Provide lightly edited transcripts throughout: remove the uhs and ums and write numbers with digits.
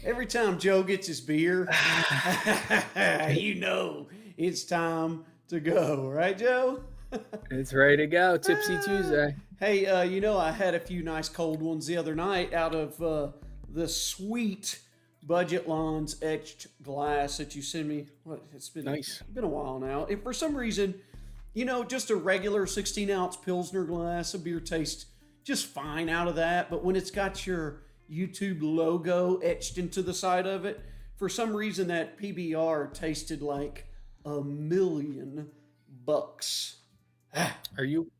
Every time Joe gets his beer, you know it's time to go, right, Joe? It's ready to go. Tipsy Ah. Tuesday. Hey, I had a few nice cold ones the other night out of the sweet Budget Lawns etched glass that you sent me. What it's Nice. been a while now. If for some reason, just a regular 16-ounce Pilsner glass, a beer tastes just fine out of that. But when it's got your YouTube logo etched into the side of it, for some reason that PBR tasted like $1,000,000. Are you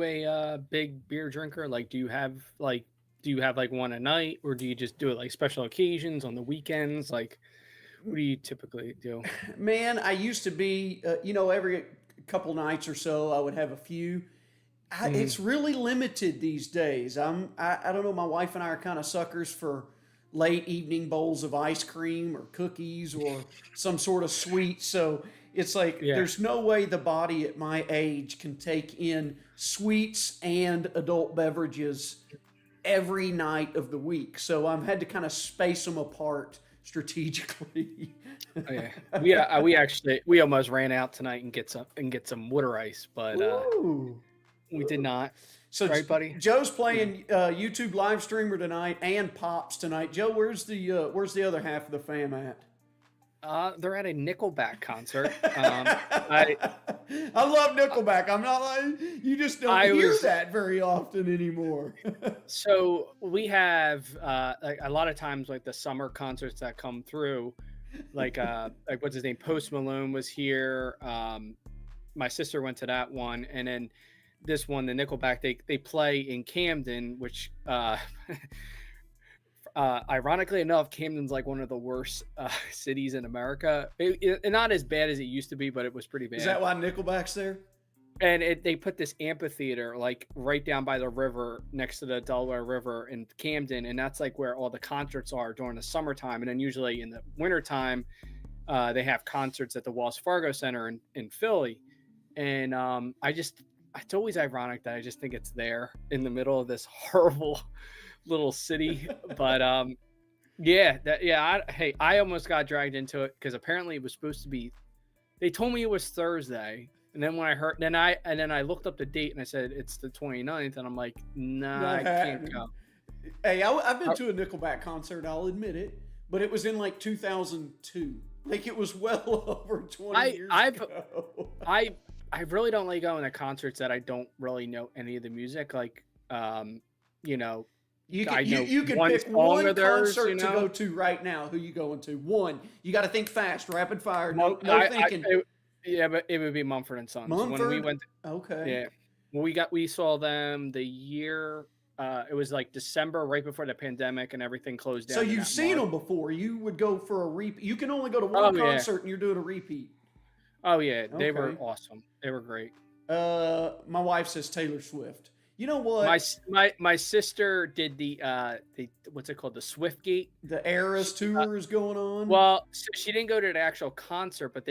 a big beer drinker? Like, do you have like one a night, or do you just do it like special occasions on the weekends? Like, what do you typically do? Man, I used to be, every couple nights or so, I would have a few. Mhm. It's really limited these days. I don't know. My wife and I are kind of suckers for late evening bowls of ice cream or cookies or some sort of sweet. So it's like Yeah. there's no way the body at my age can take in sweets and adult beverages every night of the week. So I've had to kind of space them apart strategically. Oh, yeah. We almost ran out tonight and get some water ice, but Ooh. we did not. So Right, buddy? Joe's playing YouTube live streamer tonight and Pops tonight. Joe, where's the other half of the fam at? They're at a Nickelback concert. I I love Nickelback. I'm not like you just don't I hear was that very often anymore. so we have like a lot of times like the summer concerts that come through, like what's his name? Post Malone was here. My sister went to that one, and then this one, the Nickelback, they play in Camden, which ironically enough, Camden's like one of the worst cities in America. Not as bad as it used to be, but it was pretty Is bad. that why Nickelback's there? And they put this amphitheater like right down by the river next to the Delaware River in Camden, and that's like where all the concerts are during the summertime. And then usually in the wintertime, they have concerts at the Wells Fargo Center in Philly. And it's always ironic that I just think it's there in the middle of this horrible little city. But hey, I almost got dragged into it because apparently it was supposed to be. They told me it was Thursday, and then when I heard, then I looked up the date and I said it's the 29th, and I'm like, nah, Not I can't happening. go. Hey, I've been I, to a Nickelback concert. I'll admit it, but it was in like 2002. Like it was well over 20 I years I've ago. I I really don't like going to concerts that I don't really know any of the music. Like, you know, You I can know you can one pick song one of theirs. concert to go to right now. Who you going to? One. You got to think fast, rapid fire. Mon- No thinking. yeah, but it would be Mumford and Sons. When we Mumford. went, Okay. yeah, when we saw them the year. It was like December, right before the pandemic, and everything closed So down in you've that seen March. them before. You would go for a repeat. You can only go to one Oh yeah, concert and you're doing a repeat. oh yeah, they were Okay. awesome. They were great. My wife says Taylor Swift. You know My what? s- my my sister did the what's it called, the Swift Gate. The Eras tour is going on. Well, so she didn't go to the actual concert, but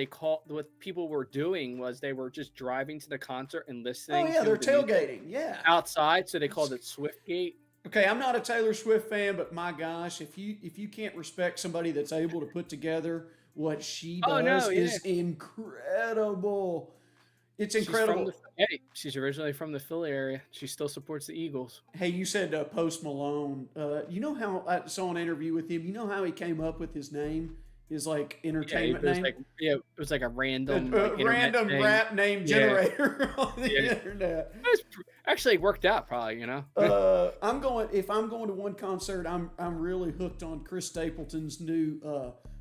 what people were doing was they were just driving to the concert and Oh listening yeah, to they're the music tailgating. Yeah. outside, so they called it Swiftgate. Okay, I'm not a Taylor Swift fan, but my gosh, if you can't respect somebody that's able to put together what she Oh does no, yeah, is incredible. It's she's from incredible. she's originally from the Philly area. She still supports the Eagles. Hey, you said Post Malone. You know how I saw an interview with him. You know how he came up with his name, his like Yeah, it entertainment was name, like it was like a random a like internet random thing. rap name Yeah, generator on the yeah. internet. Actually worked out probably, you know. I'm going. If I'm going to one concert, I'm really hooked on Chris Stapleton's new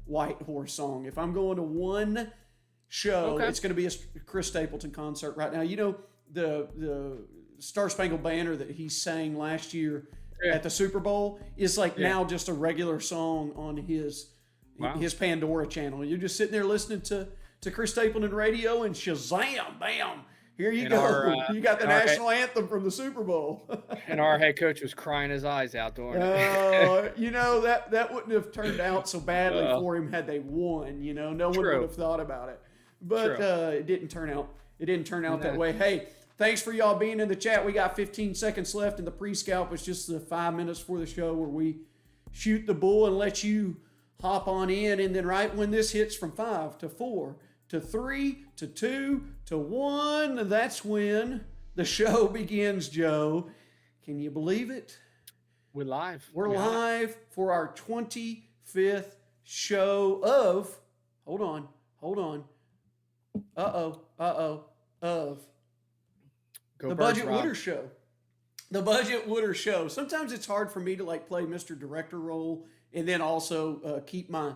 White Horse song. If I'm going to one show, Okay. it's going to be a Chris Stapleton concert right now. You know the Star Spangled Banner that he sang last year Yeah, at the Super Bowl is like yeah. now just a regular song on Wow. his Pandora channel. You're just sitting there listening to Chris Stapleton radio and shazam, bam, here you And our go. You got the and our head national anthem from the Super Bowl. and our head coach was crying his eyes out during it. That wouldn't have turned out so badly Uh, for him had they won. No one would true, have thought about it, but true. it didn't turn out. It didn't turn out that Nah, way. Hey, thanks for y'all being in the chat. We got 15 seconds left, and the pre-scalp is just the 5 minutes for the show where we shoot the bull and let you hop on in, and then right when this hits from 5 to 4 to 3 to 2 to 1, that's when the show begins, Joe. Can you believe it? We're live. We're live for our 25th show of, hold on, of Go the Birds Budget Rock. Wooder Show. The Budget Wooder Show. Sometimes it's hard for me to like play Mr. Director role and then also keep my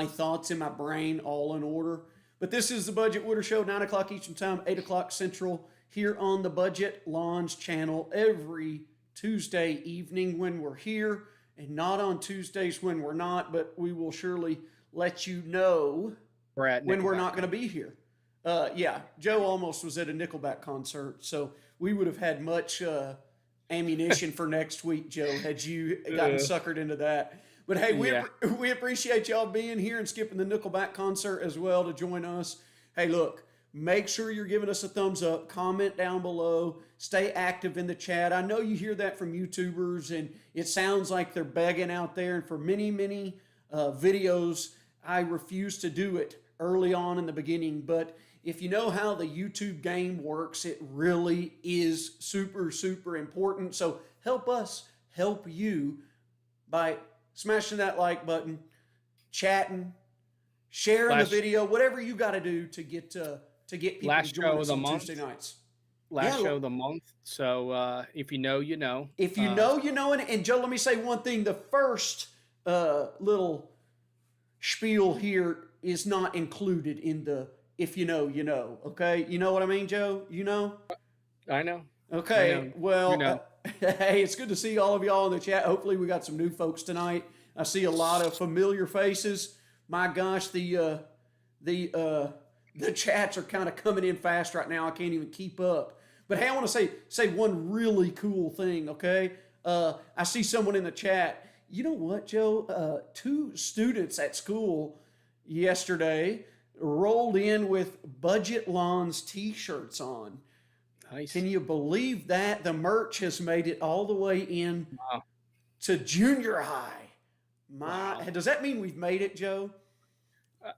thoughts in my brain all in order. But this is the Budget Wooder Show, 9 o'clock Eastern Time, 8 o'clock Central, here on the Budget Lawns channel every Tuesday evening when we're here, and not on Tuesdays when we're not, but we will surely let you know when we're not going to be here. Yeah, Joe almost was at a Nickelback concert, so we would have had much ammunition for next week, Joe, had you gotten suckered into that. But hey, we appreciate y'all being here and skipping the Nickelback concert as well to join us. Hey, look, make sure you're giving us a thumbs up, comment down below, stay active in the chat. I know you hear that from YouTubers, and it sounds like they're begging out there. And for many, many videos, I refuse to do it early on in the beginning. But if you know how the YouTube game works, it really is super, super important. So help us help you by smashing that like button, chatting, sharing the video, whatever you got to do to get people to join us on Tuesday nights. Last show of the month. So if you know, you know. If you know, you know. And Joe, let me say one thing. The first little spiel here is not included in the if you know, you know. Okay? You know what I mean, Joe? You know? I know. Okay. I know. Well, You know. Hey, it's good to see all of y'all in the chat. Hopefully we got some new folks tonight. I see a lot of familiar faces. My gosh, the chats are kind of coming in fast right now. I can't even keep up. But hey, I want to say one really cool thing, okay? I see someone in the chat. You know what, Joe? 2 students at school yesterday rolled in with Budget Lawns t-shirts on. Nice. Can you believe that? The merch has made it all the way in to junior high. Does that mean we've made it, Joe?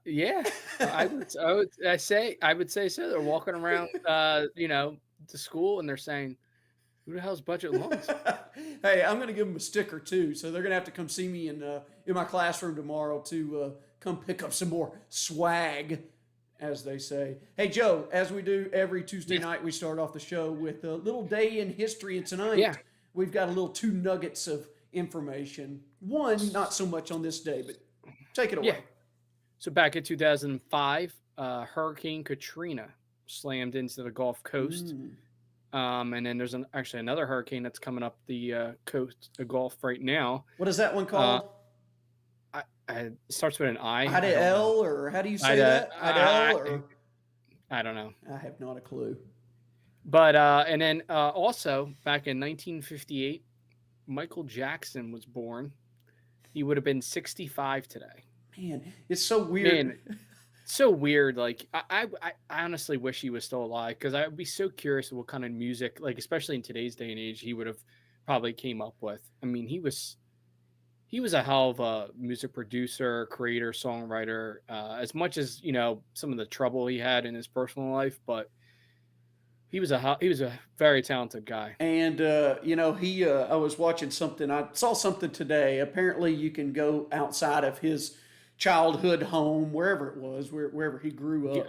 Yeah, I would say so. They're walking around, to school, and they're saying, "Who the hell's Budget Lawns?" Hey, I'm going to give them a sticker too, so they're going to have to come see me in my classroom tomorrow to come pick up some more swag, as they say. Hey, Joe, as we do every Tuesday night, we start off the show with a little day in history, and tonight we've got a little 2 nuggets of information. One, not so much on this day, but take it away. Yeah. So back in 2005, Hurricane Katrina slammed into the Gulf Coast. And then there's actually another hurricane that's coming up the coast, the Gulf right now. What is that one called? It starts with an I. Idel, or how do you say that? Idel, or I don't know. I have not a clue. But and then also back in 1958, Michael Jackson was born. He would have been 65 today. Man, it's so weird. Man, so weird. Like I honestly wish he was still alive, because I would be so curious what kind of music, like especially in today's day and age, he would have probably came up with. I mean, he was a hell of a music producer, creator, songwriter. As much as some of the trouble he had in his personal life, but he was a very talented guy. And I was watching something. I saw something today. Apparently, you can go outside of his childhood home, wherever it was, wherever he grew up.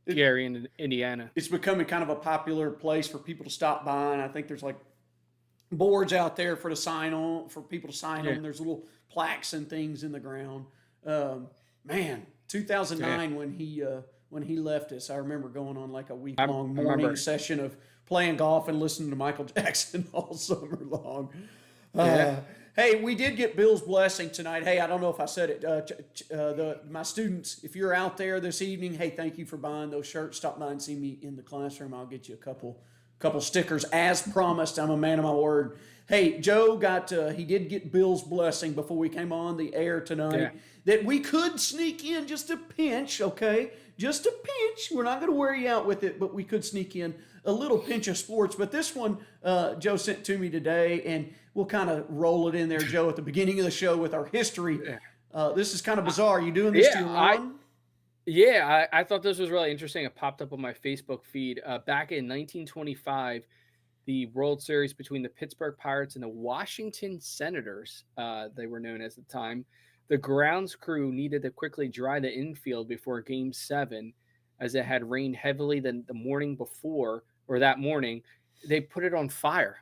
Gary, in Indiana. It's becoming kind of a popular place for people to stop by, and I think there's like boards out there for people to sign on. There's little plaques and things in the ground. 2009 when he left us, I remember going on like a week-long morning session of playing golf and listening to Michael Jackson all summer long. Hey, we did get Bill's blessing tonight. Hey, I don't know if I said it. My students, if you're out there this evening, hey, thank you for buying those shirts. Stop by and see me in the classroom. I'll get you a couple stickers as promised. I'm a man of my word. Hey, Joe he did get Bill's blessing before we came on the air tonight, that we could sneak in just a pinch, okay? Just a pinch. We're not going to wear you out with it, but we could sneak in a little pinch of sports. But this one, Joe sent to me today, and we'll kind of roll it in there, Joe, at the beginning of the show with our history This is kind of bizarre. You doing this to Yeah, your lawn? I thought this was really interesting. It popped up on my Facebook feed. Back in 1925, the World Series between the Pittsburgh Pirates and the Washington Senators, they were known as at the time, the grounds crew needed to quickly dry the infield before Game 7, as it had rained heavily the morning before, or that morning. They put it on fire.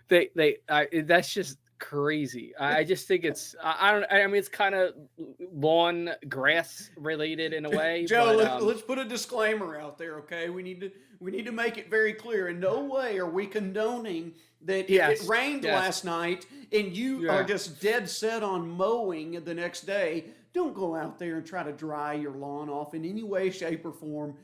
That's just crazy. I just think it's I don't I mean it's kind of lawn grass related in a way, Joe, but let's put a disclaimer out there, okay? We need to make it very clear. In no way are we condoning that if it yes, rained yes, last night and you are yeah. just dead set on mowing the next day. Don't go out there and try to dry your lawn off in any way, shape, or form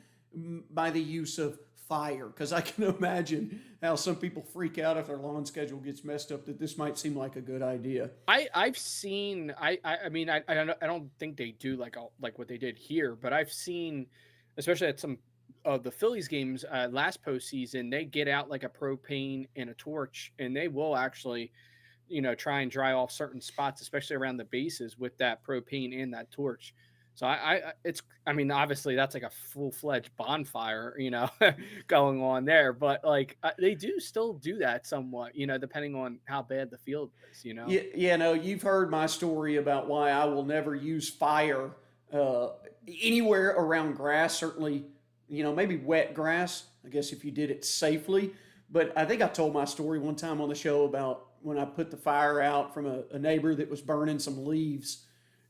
by the use of fire. Because I can imagine how some people freak out if their lawn schedule gets messed up. That this might seem like a good idea. I've seen I mean I don't think they do like what they did here, but I've seen, especially at some of the Phillies games last postseason, they get out like a propane and a torch, and they will actually, try and dry off certain spots, especially around the bases, with that propane and that torch. So I mean, obviously that's like a full fledged bonfire, going on there, but like they do still do that somewhat, depending on how bad the field is. Yeah, yeah, no, you've heard my story about why I will never use fire uh, anywhere around grass. Certainly, maybe wet grass. I guess if you did it safely. But I think I told my story one time on the show about when I put the fire out from a neighbor that was burning some leaves.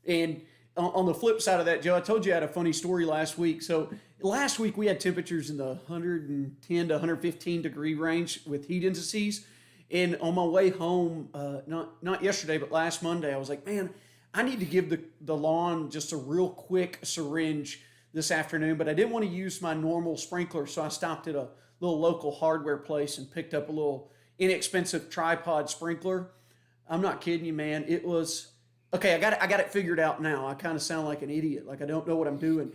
And on the flip side of that, Joe, I told you I had a funny story last week. So last week we had temperatures in the 110 to 115 degree range with heat indices. And on my way home, not yesterday, but last Monday, I was like, man, I need to give the lawn just a real quick syringe this afternoon, but I didn't want to use my normal sprinkler, so I stopped at a little local hardware place and picked up a little inexpensive tripod sprinkler. I'm not kidding you, man. It was okay. I got it figured out now. I kind of sound like an idiot, like I don't know what I'm doing.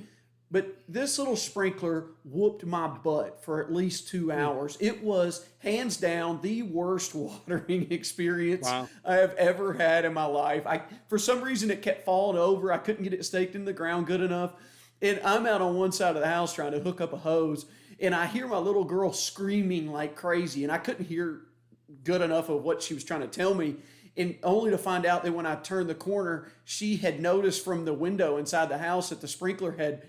But this little sprinkler whooped my butt for at least 2 hours. It was hands down the worst watering experience Wow. I have ever had in my life. For some reason it kept falling over. I couldn't get it staked in the ground good enough. And I'm out on one side of the house trying to hook up a hose, and I hear my little girl screaming like crazy, and I couldn't hear good enough of what she was trying to tell me. And only to find out that when I turned the corner, she had noticed from the window inside the house that the sprinkler had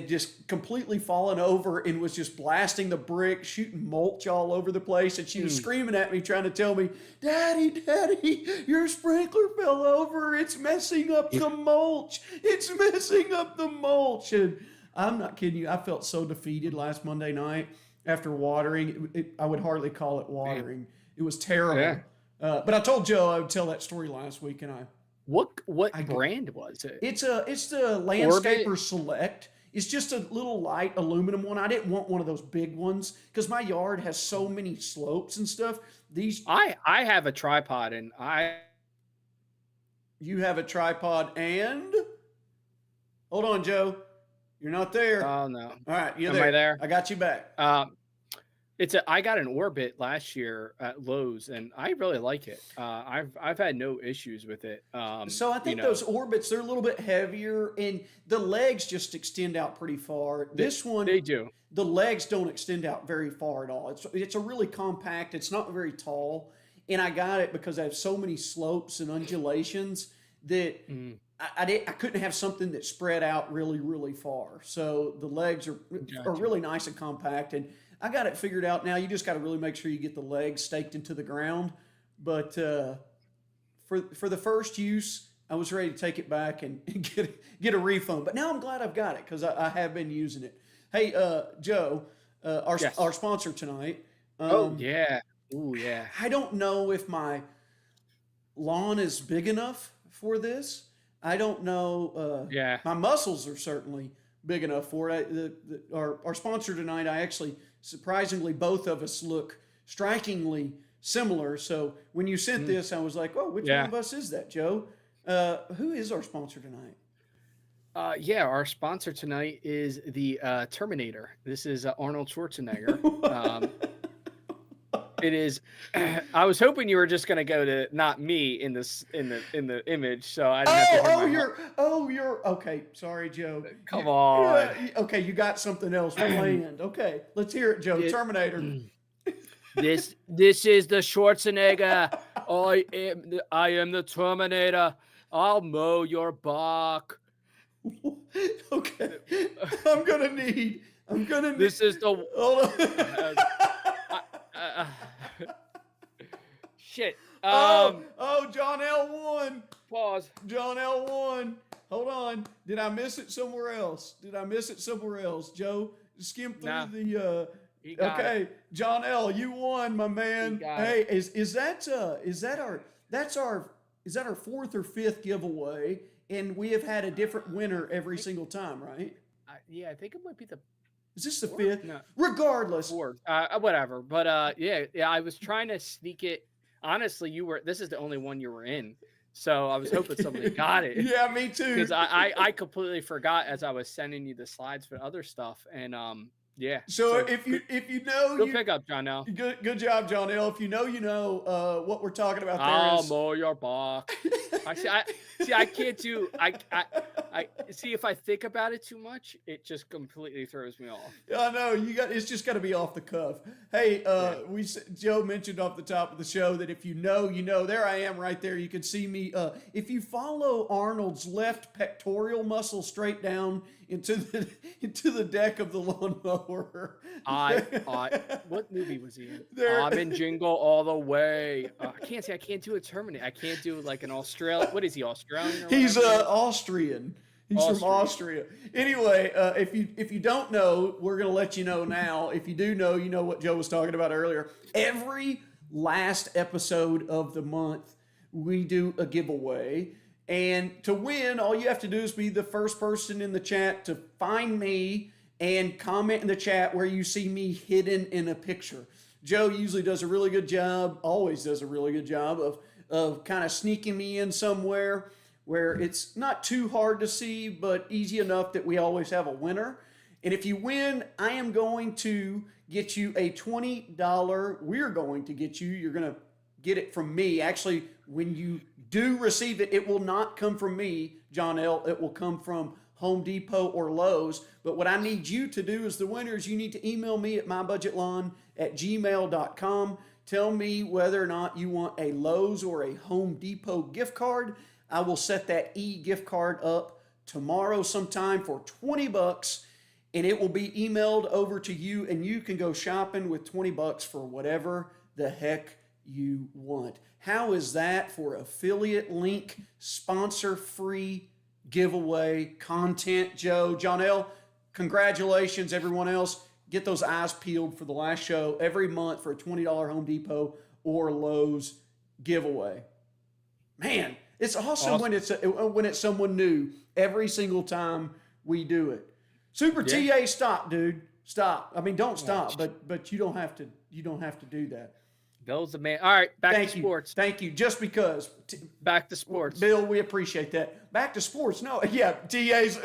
just completely fallen over and was just blasting the brick, shooting mulch all over the place. And she was Hmm. screaming at me, trying to tell me, Daddy, Daddy, your sprinkler fell over. It's messing up the mulch. It's messing up the mulch. And I'm not kidding you. I felt so defeated last Monday night after watering. I would hardly call it Man. watering. It was terrible. Yeah. But I told Joe I would tell that story last week, and What I brand was it? it's the Orbit? Landscaper Select. It's just a little light aluminum one. I didn't want one of those big ones because my yard has so many slopes and stuff. These I have a tripod, and I You have a tripod and hold on, Joe. You're not there. oh no. All right, you're Am I there. there? I got you back. I got an Orbit last year at Lowe's, and I really like it. I've had no issues with it. So I You think know, those orbits, they're a little bit heavier and the legs just extend out pretty far. they This one, they do. the legs don't extend out very far at all. It's a really compact. It's not very tall, and I got it because I have so many slopes and undulations that Mm, I couldn't have something that spread out really really far. So the legs are gotcha. really nice and compact, and I got it figured out now. You just got to really make sure you get the legs staked into the ground. But for the first use, I was ready to take it back and get a refund. But now I'm glad I've got it because I have been using it. Hey, Joe, Yes. our sponsor tonight. Oh Um, yeah. Oh yeah. I don't know if my lawn is big enough for this. I don't know. Yeah. My muscles are certainly big enough for it. Our sponsor tonight, I actually, surprisingly, both of us look strikingly similar. So when you sent Mm, this, I was like, oh, which one yeah. of us is that, Joe? Who is our sponsor tonight? Yeah. Our sponsor tonight is the Terminator. This is Arnold Schwarzenegger. Um, It is. I was hoping you were just gonna go to not me in this in the image, so I didn't have to hear my heart. You're okay. Sorry, Joe. Come on. Okay, you got something else planned. Okay, let's hear it, Joe. It- Terminator. This is the Schwarzenegger. I am the Terminator. I'll mow your bark. Okay, I'm gonna need. This is the Hold on. uh, shit. John L. won. Pause. John L. won. Hold on. Did I miss it somewhere else? Joe, skim through Nah. the. He got Okay, it. John L. You won, my man. got Hey, is that our fourth or fifth giveaway? And we have had a different winner every single time, right? Yeah, I think it might be the Is this the fourth? fifth? No, Regardless. fourth. Whatever. But yeah. I was trying to sneak it. Honestly, this is the only one you were in. So I was hoping somebody got it. Yeah, me too. Because I completely forgot as I was sending you the slides for other stuff. And yeah. So if you know, go pick up, John L. Good job, John L. If you know what we're talking about there I'll is. mow your bark. I can't do. I see if I think about it too much, it just completely throws me off. I know it's just got to be off the cuff. Hey, Joe mentioned off the top of the show that if you know, there I am right there. You can see me. If you follow Arnold's left pectoral muscle straight down into the deck of the lawnmower. What movie was he in? There- I'm in Jingle All the Way. I can't do a Terminator. I can't do like an Australian. What is he, Australian? Or He's whatever? Austrian. He's from Austria. Anyway, if you don't know, we're gonna let you know now. If you do know, you know what Joe was talking about earlier. Every last episode of the month, we do a giveaway. And to win, all you have to do is be the first person in the chat to find me and comment in the chat where you see me hidden in a picture. Joe usually does a really good job, always does a really good job of kind of sneaking me in somewhere where it's not too hard to see, but easy enough that we always have a winner. And if you win, I am going to get you a $20. We're going to get you. You're going to get it from me. Actually, when you do receive it, it will not come from me, John L. It will come from Home Depot or Lowe's. But what I need you to do as the winners, you need to email me at mybudgetlawn@gmail.com. Tell me whether or not you want a Lowe's or a Home Depot gift card. I will set that gift card up tomorrow sometime for $20, and it will be emailed over to you, and you can go shopping with $20 for whatever the heck you want. How is that for affiliate link, sponsor-free giveaway content, Joe? John L., congratulations, everyone else. Get those eyes peeled for the last show every month for a $20 Home Depot or Lowe's giveaway. Man, it's awesome. When it's someone new every single time we do it. Super TA, stop, dude. Stop. I mean, don't stop, but you don't have to do that. Bill's the man. All right, back to sports. Thank you. Just because. Back to sports. Bill, we appreciate that. Back to sports. No, yeah, TA's,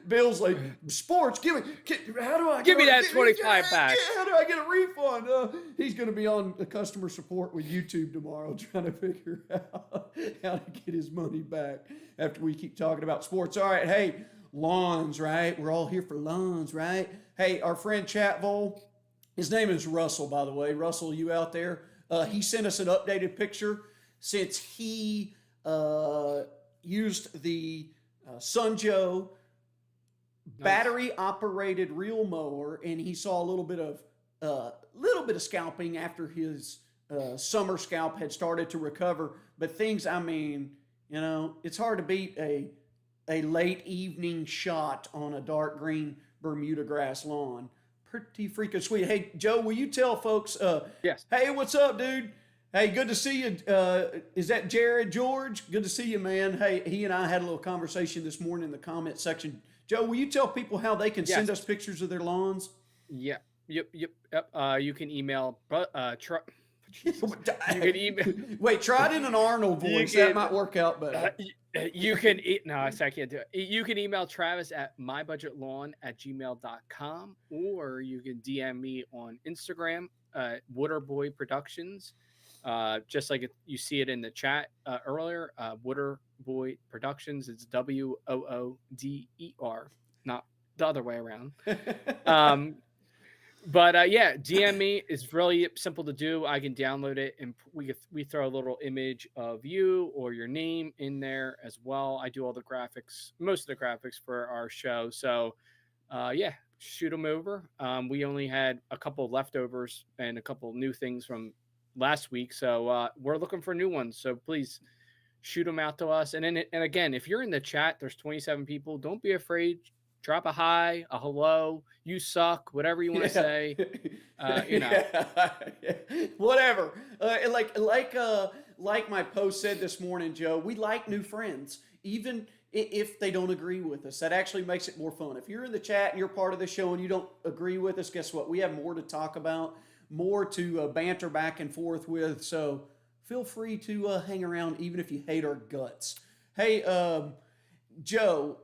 Bill's like, sports, how do I give me that 25 back? How do I get a refund? He's going to be on the customer support with YouTube tomorrow trying to figure out how to get his money back after we keep talking about sports. All right, hey, lawns, right? We're all here for lawns, right? Hey, our friend Chatville, his name is Russell, by the way. Russell, you out there? He sent us an updated picture since he used the Sunjoe battery-operated reel mower, and he saw a little bit of scalping after his summer scalp had started to recover. But things, I mean, it's hard to beat a late evening shot on a dark green Bermuda grass lawn. Pretty freaking sweet. Hey, Joe, will you tell folks? Yes. Hey, what's up, dude? Hey, good to see you. Is that Jared George? Good to see you, man. Hey, he and I had a little conversation this morning in the comment section. Joe, will you tell people how they can send us pictures of their lawns? Yeah. Yep. You can email. You can email. Wait, try it in an Arnold voice. That might work out better. You can I can't do it. You can email Travis at mybudgetlawn@gmail.com, or you can DM me on Instagram Waterboy Productions. Just like you see it in the chat earlier, Waterboy Productions. It's Wooder, not the other way around. But yeah, DM me. It's really simple to do. I can download it, and we throw a little image of you or your name in there as well. I do all the graphics, most of the graphics for our show. So yeah, shoot them over. We only had a couple leftovers and a couple new things from last week, so we're looking for new ones. So please shoot them out to us. And again, if you're in the chat, there's 27 people. Don't be afraid. Drop a hi, a hello, you suck, whatever you want to say. You know, whatever. Like my post said this morning, Joe. We like new friends, even if they don't agree with us. That actually makes it more fun. If you're in the chat and you're part of the show and you don't agree with us, guess what? We have more to talk about, more to banter back and forth with. So feel free to hang around, even if you hate our guts. Hey, Joe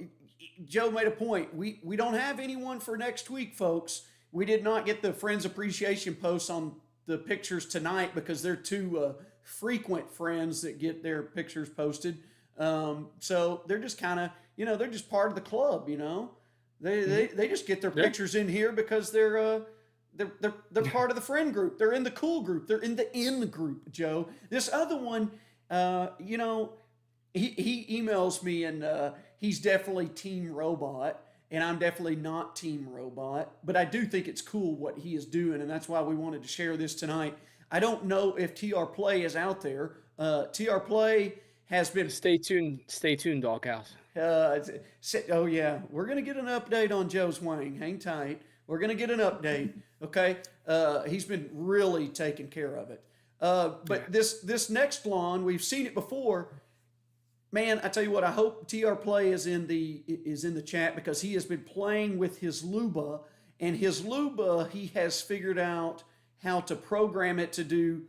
made a point. We don't have anyone for next week, folks. We did not get the Friends Appreciation posts on the pictures tonight because they're two frequent friends that get their pictures posted. So they're just kind of, they're just part of the club. They just get their pictures in here because they're part of the friend group. They're in the cool group. They're in the in group. Joe, this other one, he emails me and he's definitely Team Robot, and I'm definitely not Team Robot, but I do think it's cool what he is doing, and that's why we wanted to share this tonight. I don't know if TR Play is out there. TR Play has been... Stay tuned, Doghouse. Oh, yeah. We're going to get an update on Joe's Wang. Hang tight. We're going to get an update, okay? He's been really taking care of it. But this next lawn, we've seen it before. Man, I tell you what, I hope TR Play is in the chat because he has been playing with his Luba, and his Luba, he has figured out how to program it to do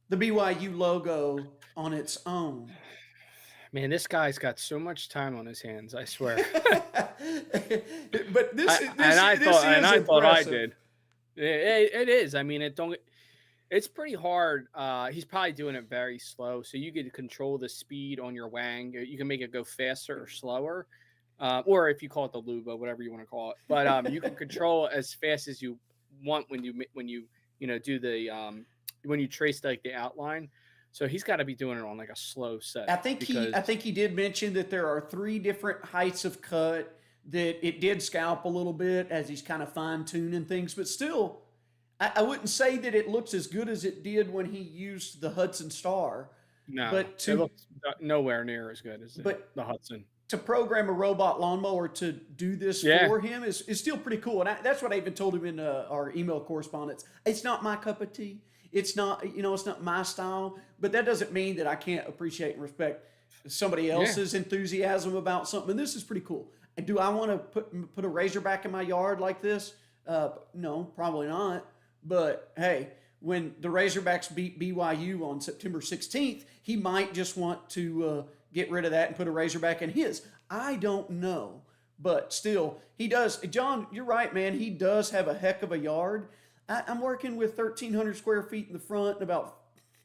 the BYU logo on its own. Man, this guy's got so much time on his hands, I swear. But I thought I did. It is. I mean, it's pretty hard. He's probably doing it very slow, so you can control the speed on your Wang. You can make it go faster or slower, or if you call it the Luba, whatever you want to call it. But you can control as fast as you want when you do the when you trace like the outline. So he's got to be doing it on like a slow set. I think he did mention that there are 3 different heights of cut, that it did scalp a little bit as he's kind of fine tuning things, but still. I wouldn't say that it looks as good as it did when he used the Hudson Star. No, but it looks nowhere near as good as the Hudson. To program a robot lawnmower to do this for him is still pretty cool. And that's what I even told him in our email correspondence. It's not my cup of tea. It's not, it's not my style. But that doesn't mean that I can't appreciate and respect somebody else's enthusiasm about something. And this is pretty cool. Do I want to put a Razorback in my yard like this? No, probably not. But hey, when the Razorbacks beat BYU on September 16th, he might just want to get rid of that and put a Razorback in his. I don't know. But still, he does. John, you're right, man. He does have a heck of a yard. I'm working with 1,300 square feet in the front and about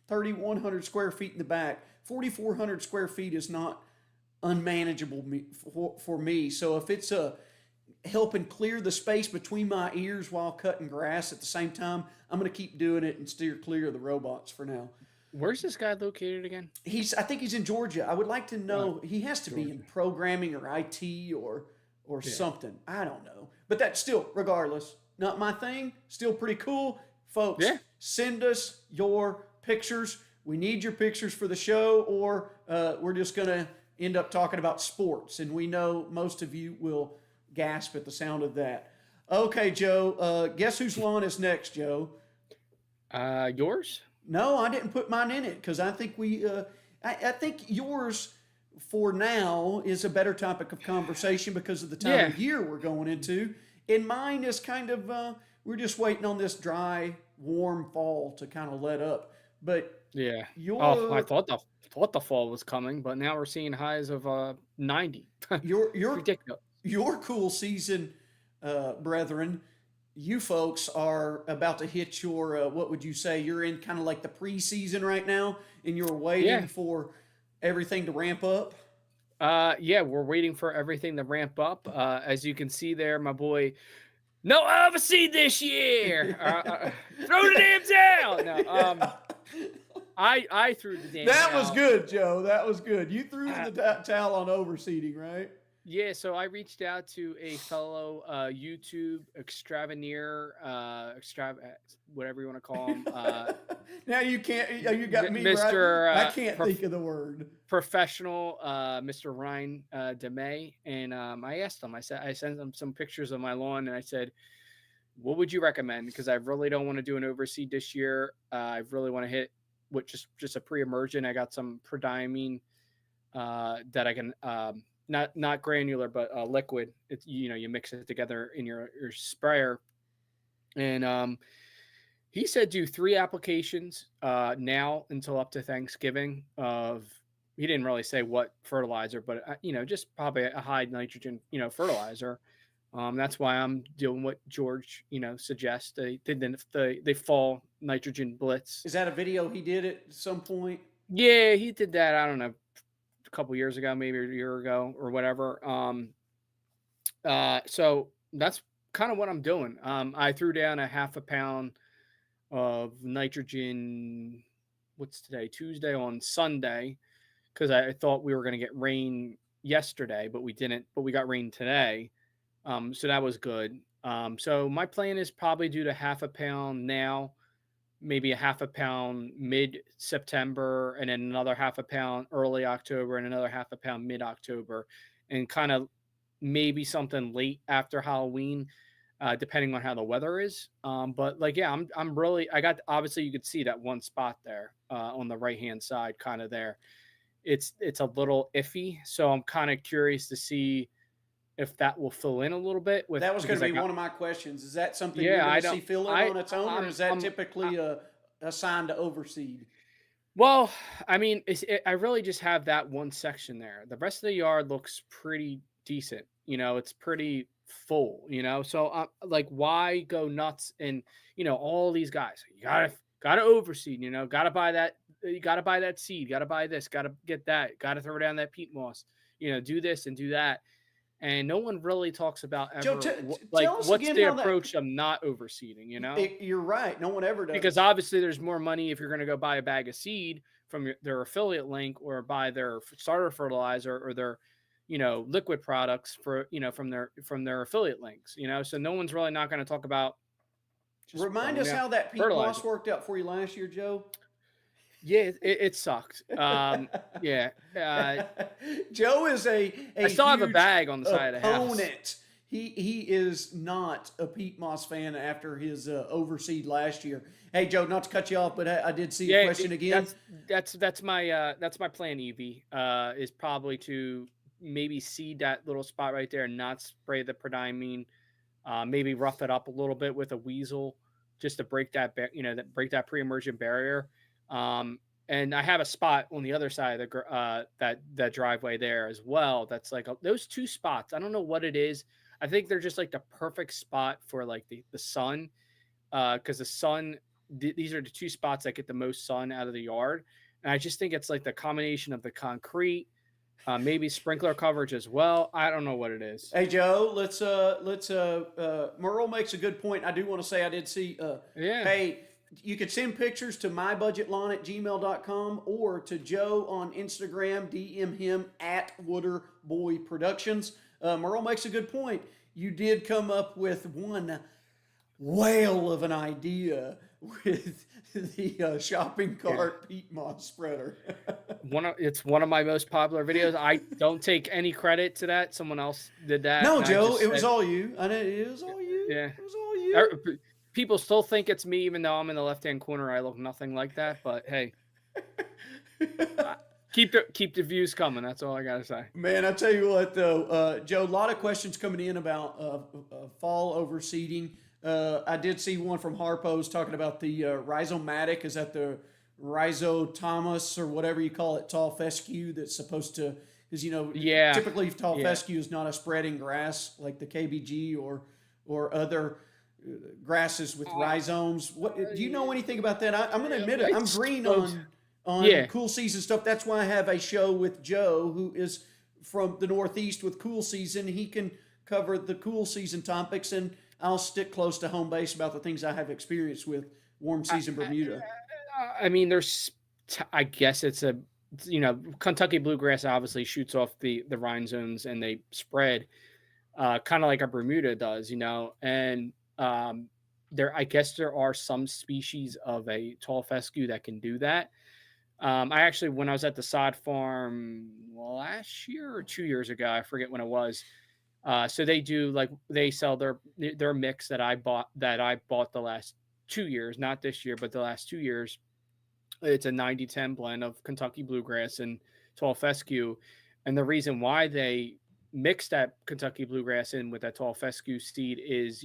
3,100 square feet in the back. 4,400 square feet is not unmanageable for me. So if it's helping clear the space between my ears while cutting grass at the same time, I'm going to keep doing it and steer clear of the robots for now. Where's this guy located again? I think he's in Georgia. I would like to know. He has to be in programming or IT or something. I don't know. But that's still, regardless, not my thing. Still pretty cool. Folks, send us your pictures. We need your pictures for the show, or we're just going to end up talking about sports. And we know most of you will gasp at the sound of that. Okay, Joe. Guess whose lawn is next, Joe? Yours? No, I didn't put mine in it because I think I think yours for now is a better topic of conversation because of the time of year we're going into. And mine is kind of we're just waiting on this dry, warm fall to kind of let up. But I thought the fall was coming, but now we're seeing highs of 90. Your ridiculous. Your cool season, brethren, you folks are about to hit your what would you say? You're in kind of like the preseason right now, and you're Yeah. waiting for everything to ramp up. Yeah, we're waiting for everything to ramp up. As you can see there, my boy, no overseed this year. Throw the damn towel. No, I threw the damn That was towel. good, Joe. That was good. You threw in Uh, the towel on overseeding, right? Yeah, so I reached out to a fellow YouTube extravaneer, whatever you want to call him, Now you can't. You got me right. Mr. I can't think of the word. Professional, Mr. Ryan DeMay, and I asked him. I sent him some pictures of my lawn, and I said, "What would you recommend? Because I really don't want to do an overseed this year. I really want to hit with just a pre-emergent. I got some prodiamine that I can." Not granular, but liquid. It's you mix it together in your sprayer, and he said do 3 applications now until up to Thanksgiving. Of he didn't really say what fertilizer, but just probably a high nitrogen fertilizer. That's why I'm doing what George suggests. They did the fall nitrogen blitz. Is that a video he did at some point? Yeah, he did that. I don't know, a couple years ago, maybe a year ago or whatever. So that's kind of what I'm doing. I threw down a half a pound of nitrogen. What's today? Tuesday on Sunday, because I thought we were going to get rain yesterday, but we didn't. But we got rain today, so that was good. So my plan is probably do to half a pound now, maybe a half a pound mid September, and then another half a pound early October, and another half a pound mid October, and kind of maybe something late after Halloween, depending on how the weather is. But like, yeah, I'm really, I got, obviously you could see that one spot there on the right hand side, kind of there. It's a little iffy, so I'm kind of curious to see if that will fill in a little bit with, That was going because to I be got, one of my questions. Is that something you're yeah, going I to see don't, fill in on its own, or is that I'm typically a sign to overseed? well, I mean, I really just have that one section there. The rest of the yard looks pretty decent. It's pretty full. So like, why go nuts? And all these guys, you gotta overseed. Gotta buy that. You gotta buy that seed. Gotta buy this. Gotta get that. Gotta throw down that peat moss. Do this and do that. And no one really talks about Joe, ever like tell us what's again the how that. approach of not overseeding. You're right. No one ever Because does. obviously there's more money if you're going to go buy a bag of seed from their affiliate link, or buy their starter fertilizer, or their liquid products for from their affiliate links. So no one's really not going to talk about just Remind throwing us down how that peat fertilizer. moss worked out for you last year, Joe. Yeah, it sucked. Yeah. Joe is a I still have a huge bag on the side of the house. opponent. He is not a peat moss fan after his overseed last year. Hey, Joe, not to cut you off, but I did see a question again. That's my plan, Evie. Is probably to maybe seed that little spot right there and not spray the prodiamine. Maybe rough it up a little bit with a weasel, just to break that break that pre-emergent barrier. And I have a spot on the other side of the that driveway there as well. That's like those 2 spots. I don't know what it is. I think they're just like the perfect spot for like the sun, because the sun. These are the 2 spots that get the most sun out of the yard, and I just think it's like the combination of the concrete, maybe sprinkler coverage as well. I don't know what it is. Hey, Joe, let's Merle makes a good point. I do want to say I did see Yeah. hey, you could send pictures to mybudgetlawn@gmail.com or to Joe on Instagram. DM him at Wooderboy Productions. Merle makes a good point. You did come up with one whale of an idea with the shopping cart peat moss spreader. It's one of my most popular videos. I don't take any credit to that. Someone else did that. No, and Joe, it was all you. I know it was all you. Yeah. It was all you. People still think it's me, even though I'm in the left-hand corner. I look nothing like that. But hey, keep the views coming. That's all I gotta say. Man, I tell you what, though, Joe, a lot of questions coming in about fall overseeding. I did see one from Harpo's talking about the rhizomatic. Is that the rhizotomus or whatever you call it, tall fescue that's supposed to, because Yeah. typically tall fescue is not a spreading grass like the KBG or other grasses with Uh, rhizomes. What do you know anything about that? I'm going to admit it. I'm it's green supposed- on yeah. cool season stuff. That's why I have a show with Joe, who is from the Northeast with cool season. He can cover the cool season topics, and I'll stick close to home base about the things I have experience with warm season Bermuda. I mean, I guess it's a, Kentucky bluegrass obviously shoots off the rhinestones and they spread, kind of like a Bermuda does, and I guess there are some species of a tall fescue that can do that. I actually, when I was at the sod farm last year or 2 years ago, I forget when it was. So they sell their mix that I bought the last 2 years, not this year, but the last 2 years. It's a 90-10 blend of Kentucky bluegrass and tall fescue. And the reason why they mix that Kentucky bluegrass in with that tall fescue seed is,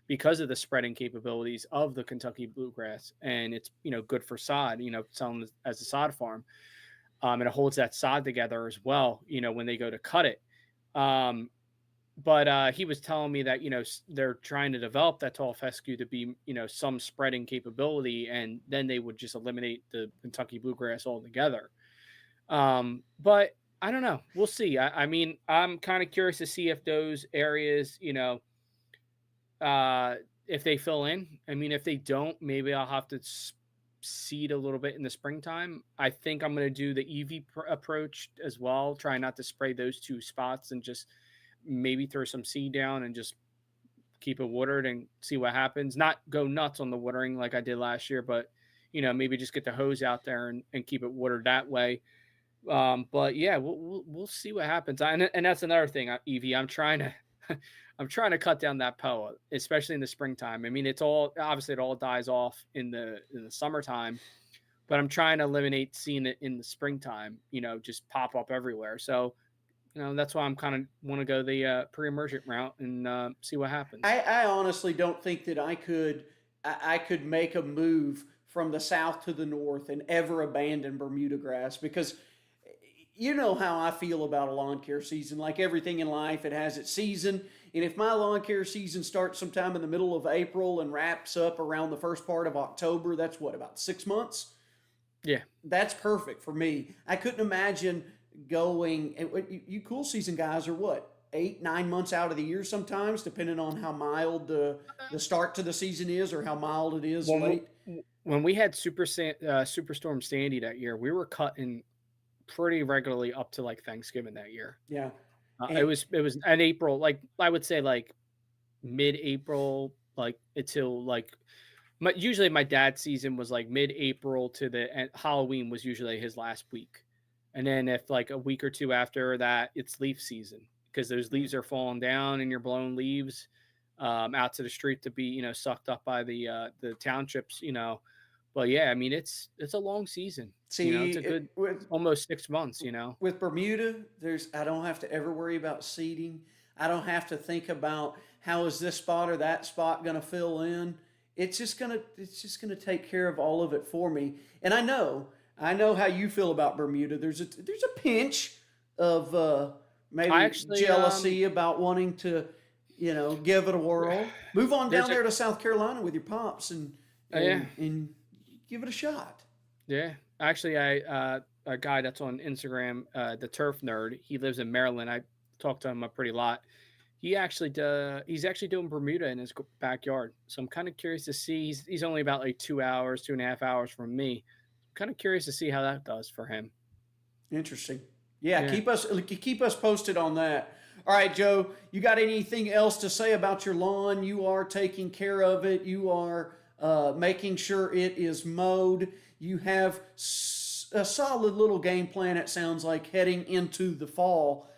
because of the spreading capabilities of the Kentucky bluegrass. And it's, good for sod, selling as a sod farm. And it holds that sod together as well, when they go to cut it. But he was telling me that they're trying to develop that tall fescue to be some spreading capability, and then they would just eliminate the Kentucky bluegrass altogether. But I don't know. We'll see. I mean, I'm kind of curious to see if those areas, if they fill in. I mean, if they don't, maybe I'll have to seed a little bit in the springtime. I think I'm going to do the EV approach as well. Try not to spray those two spots and just maybe throw some seed down and just keep it watered and see what happens. Not go nuts on the watering like I did last year, but maybe just get the hose out there and keep it watered that way. But yeah, we'll see what happens. And that's another thing, Evie. I'm trying to I'm trying to cut down that POA, especially in the springtime. I mean, it all dies off in the summertime, but I'm trying to eliminate seeing it in the springtime. Just pop up everywhere. So that's why I'm kind of want to go the pre-emergent route and see what happens. I honestly don't think that I could make a move from the south to the north and ever abandon Bermuda grass, because you know how I feel about a lawn care season. Like everything in life, it has its season. And if my lawn care season starts sometime in the middle of April and wraps up around the first part of October, that's what, about 6 months? Yeah. That's perfect for me. I couldn't imagine going. You cool season guys are what, 8-9 months out of the year sometimes, depending on how mild the start to the season is or how mild it is When late. when we had Superstorm Sandy that year, we were cutting pretty regularly up to like Thanksgiving that year. Yeah. It And was in April, like I would say like mid-April, like until like usually my dad's season was like mid-April to and Halloween was usually his last week. And then if like a week or two after that, it's leaf season, because those leaves are falling down and you're blowing leaves out to the street to be, sucked up by the townships, But yeah, I mean, it's a long season. see, It's a good with almost 6 months. Bermuda, I don't have to ever worry about seeding. I don't have to think about how is this spot or that spot going to fill in. It's just gonna take care of all of it for me. And I know how you feel about Bermuda. There's a pinch of maybe I actually jealousy about wanting to, give it a whirl. Move on there's down there to South Carolina with your pops and yeah. and give it a shot. Yeah, actually, a guy that's on Instagram, the Turf Nerd. He lives in Maryland. I talk to him a pretty lot. He's actually doing Bermuda in his backyard. So I'm kind of curious to see. He's only about like 2 hours, 2.5 hours from me. Kind of curious to see how that does for him. Interesting. Yeah, Yeah. keep us posted on that. All right, Joe, you got anything else to say about your lawn? You are taking care of it. You are making sure it is mowed. You have a solid little game plan, it sounds like, heading into the fall.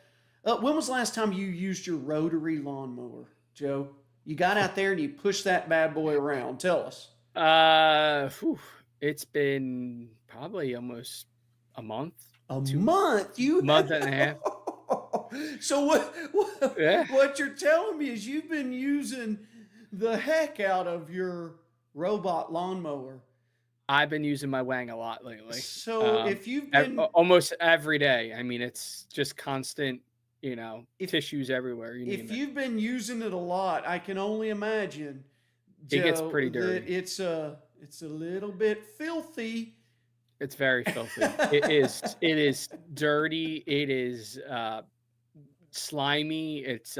When was the last time you used your rotary lawnmower, Joe? You got out there and you pushed that bad boy around. Tell us. It's been probably almost a month, A two month? month and a half. So Yeah. what you're telling me is you've been using the heck out of your robot lawnmower. I've been using my Wang a lot lately. So if you've Ev- been almost every day. I mean, it's just constant, if tissues everywhere. You if name it. you've been using it a lot, I can only imagine It gets Joe, pretty that dirty. it's a little bit filthy. It's very filthy. It is dirty. It is slimy. It's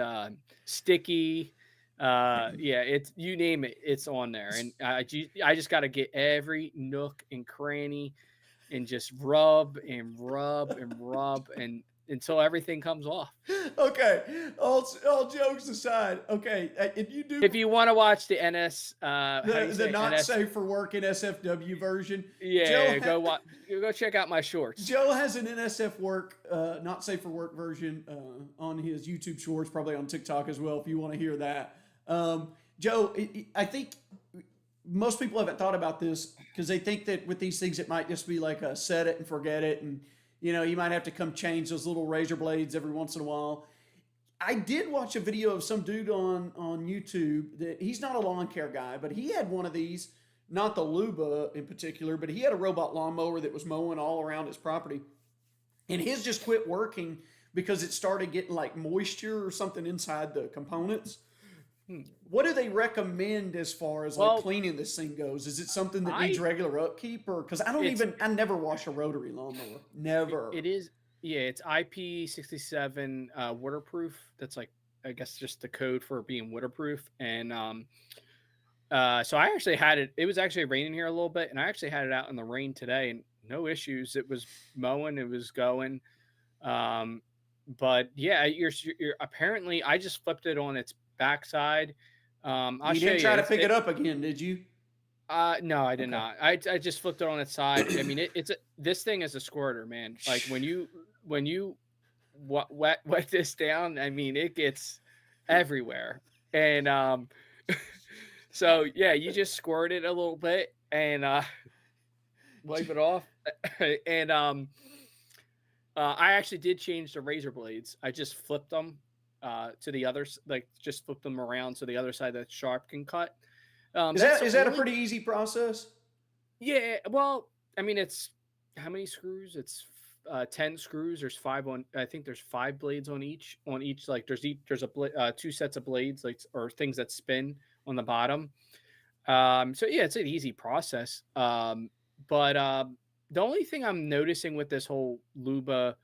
sticky. Yeah, it's you name it, it's on there. And I just got to get every nook and cranny and just rub and rub and rub and until everything comes off. Okay, all jokes aside, okay, if you do If you want to watch the NS, how do you the say not NS? safe for work in SFW version, Yeah, go check out my shorts. Joe has an NSF work, not safe for work version on his YouTube shorts, probably on TikTok as well. If you want to hear that, Joe, I think most people haven't thought about this because they think that with these things it might just be like a set it and forget it, and you might have to come change those little razor blades every once in a while. I did watch a video of some dude on YouTube that he's not a lawn care guy, but he had one of these, not the Luba in particular, but he had a robot lawnmower that was mowing all around his property, and his just quit working because it started getting like moisture or something inside the components. What do they recommend as far as like Well, cleaning this thing goes? Is it something that needs I regular upkeep, or because it's I never wash a rotary lawnmower, it, never. it is yeah, it's IP67 waterproof. That's like I guess just the code for being waterproof. And so I actually had it. It was actually raining here a little bit, and I actually had it out in the rain today, and no issues. It was mowing, it was going. Um, but yeah, you're apparently I just flipped it on its backside. I'll You show didn't you. try to pick it up again, did you? No, I did Okay. not. I just flipped it on its side. I mean, this thing is a squirter, man. Like when you wet this down, I mean, it gets everywhere. And so yeah, you just squirt it a little bit and wipe it off. And I actually did change the razor blades. I just flipped them to the others, like just flip them around so the other side that's sharp can cut. Is That's that the is that a only pretty easy process? Yeah, well, I mean, it's how many screws? It's 10 screws. There's five on. I think there's five blades on each. On each, like there's two sets of blades, like or things that spin on the bottom. So yeah, it's an easy process. But the only thing I'm noticing with this whole Luba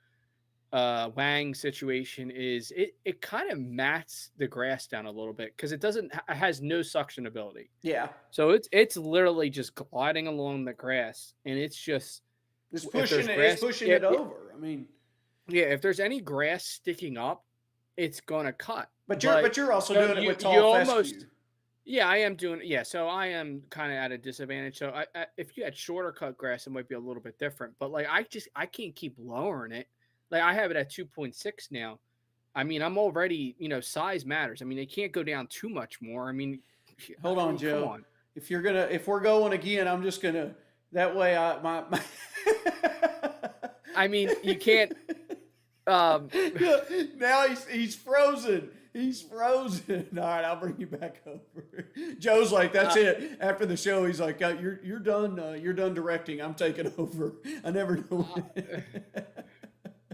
Wang situation is it kind of mats the grass down a little bit because it has no suction ability. Yeah. So it's literally just gliding along the grass, and it's just if there's It's grass, pushing it over. I mean, yeah, if there's any grass sticking up, it's gonna cut. but you're also So doing it with you tall almost fescue. yeah, I am doing yeah. So I am kind of at a disadvantage. So if you had shorter cut grass, it might be a little bit different. But like I can't keep lowering it. Like I have it at 2.6 now. I mean, I'm already size matters. I mean, they can't go down too much more. I mean, Hold on, come Joe. on. If we're going again, I'm just gonna that way my I mean, you can't. Um, now he's frozen. He's frozen. All right, I'll bring you back over. Joe's like, that's uh, it. After the show, he's like, you're done. You're done directing. I'm taking over. I never know.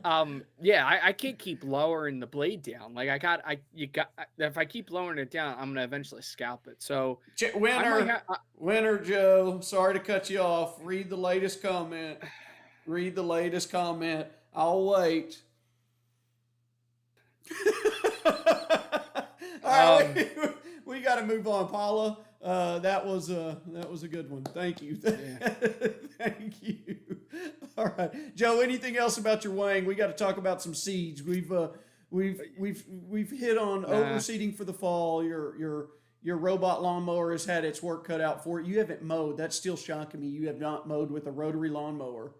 uh, yeah, I can't keep lowering the blade down. Like if I keep lowering it down, I'm gonna eventually scalp it. So I might Winner, have. winner, Joe. Sorry to cut you off. Read the latest comment. Read the latest comment. I'll wait. All right, Um, we got to move on, Paula. That was a good one. Thank you. yeah. Thank you. All right, Joe. Anything else about your Wang? We got to talk about some seeds. We've hit on Nah, overseeding for the fall. Your robot lawnmower has had its work cut out for it. You haven't mowed. That's still shocking me. You have not mowed with a rotary lawnmower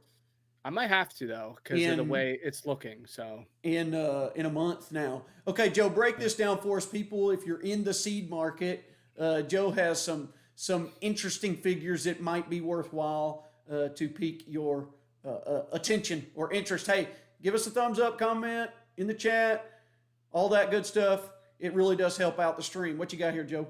I might have to though because of the in way it's looking. So in a month now. Okay, Joe, break this down for us, people. If you're in the seed market, Joe has some interesting figures that might be worthwhile to pique your attention or interest. Hey, give us a thumbs up, comment in the chat, all that good stuff. It really does help out the stream. What you got here, Joe?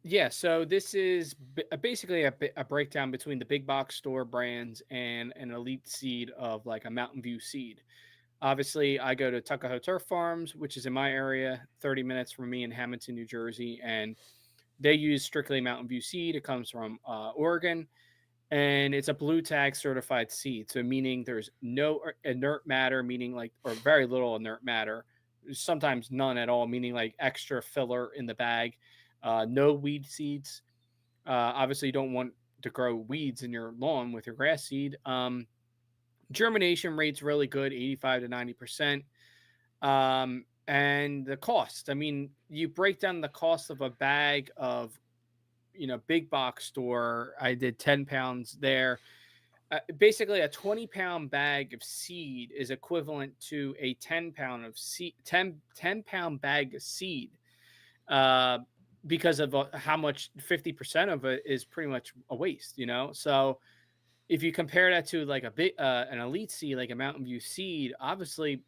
yeah, so this is basically a breakdown between the big box store brands and an elite seed of like a Mountain View seed. Obviously, I go to Tuckahoe Turf Farms, which is in my area, 30 minutes from me in Hamilton, New Jersey, and They use strictly Mountain View seed. It comes from Oregon, and it's a blue tag certified seed. So meaning there's no inert matter, meaning like or very little inert matter, sometimes none at all, meaning like extra filler in the bag. No weed seeds. Obviously, you don't want to grow weeds in your lawn with your grass seed. Germination rate's really good, 85 to 90%. And the cost, I mean, you break down the cost of a bag of, big box store. I did 10 pounds there. Basically, a 20-pound bag of seed is equivalent to a 10-pound of seed, 10-pound bag of seed. Uh, because of how much 50% of it is pretty much a waste. So if you compare that to like a big an elite seed like a Mountain View seed, obviously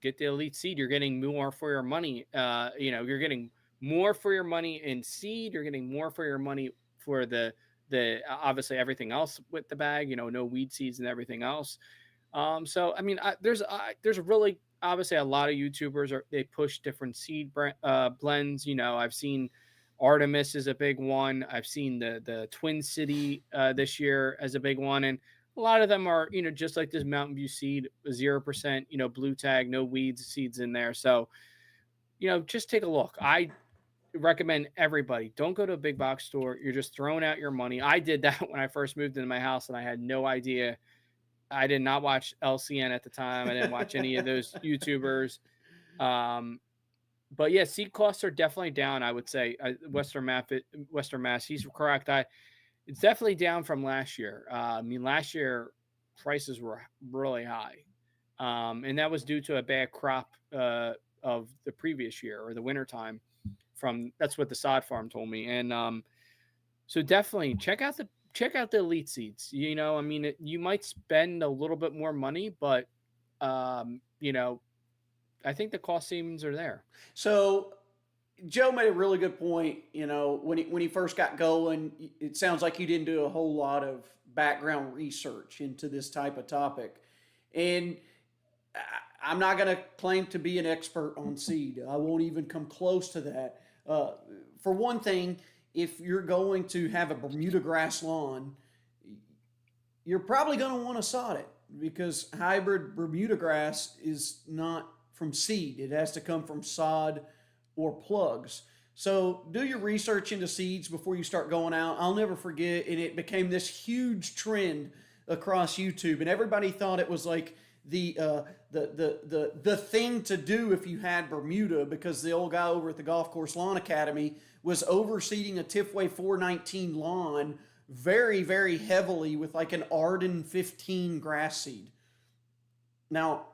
get the elite seed. You're getting more for your money. You're getting more for your money in seed. You're getting more for your money for the obviously everything else with the bag. No weed seeds and everything else. So I mean, there's really obviously a lot of YouTubers they push different seed blends. I've seen Artemis is a big one. I've seen the Twin City this year as a big one, and a lot of them are just like this Mountain View seed, 0%, blue tag, no weeds seeds in there. So just take a look. I recommend everybody don't go to a big box store. You're just throwing out your money. I did that when I first moved into my house, and I had no idea. I did not watch LCN at the time. I didn't watch any of those YouTubers. But yeah, seed costs are definitely down. I would say Western Mass. He's correct. It's definitely down from last year. I mean, last year prices were really high, and that was due to a bad crop of the previous year or the winter time. That's what the sod farm told me, and so definitely check out the elite seeds. I mean, you might spend a little bit more money, but um, you know, I think the cost savings are there. So Joe made a really good point. When he first got going, it sounds like you didn't do a whole lot of background research into this type of topic, and I'm not going to claim to be an expert on seed. I won't even come close to that. For one thing, if you're going to have a Bermuda grass lawn, you're probably going to want to sod it because hybrid Bermuda grass is not from seed. It has to come from sod or plugs. So do your research into seeds before you start going out. I'll never forget, and it became this huge trend across YouTube, and everybody thought it was like the thing to do if you had Bermuda, because the old guy over at the Golf Course Lawn Academy was overseeding a Tifway 419 lawn very, very heavily with like an Arden 15 grass seed. Now,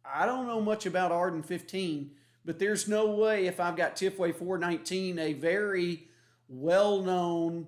I don't know much about Arden 15, but there's no way if I've got Tifway 419, a very well-known,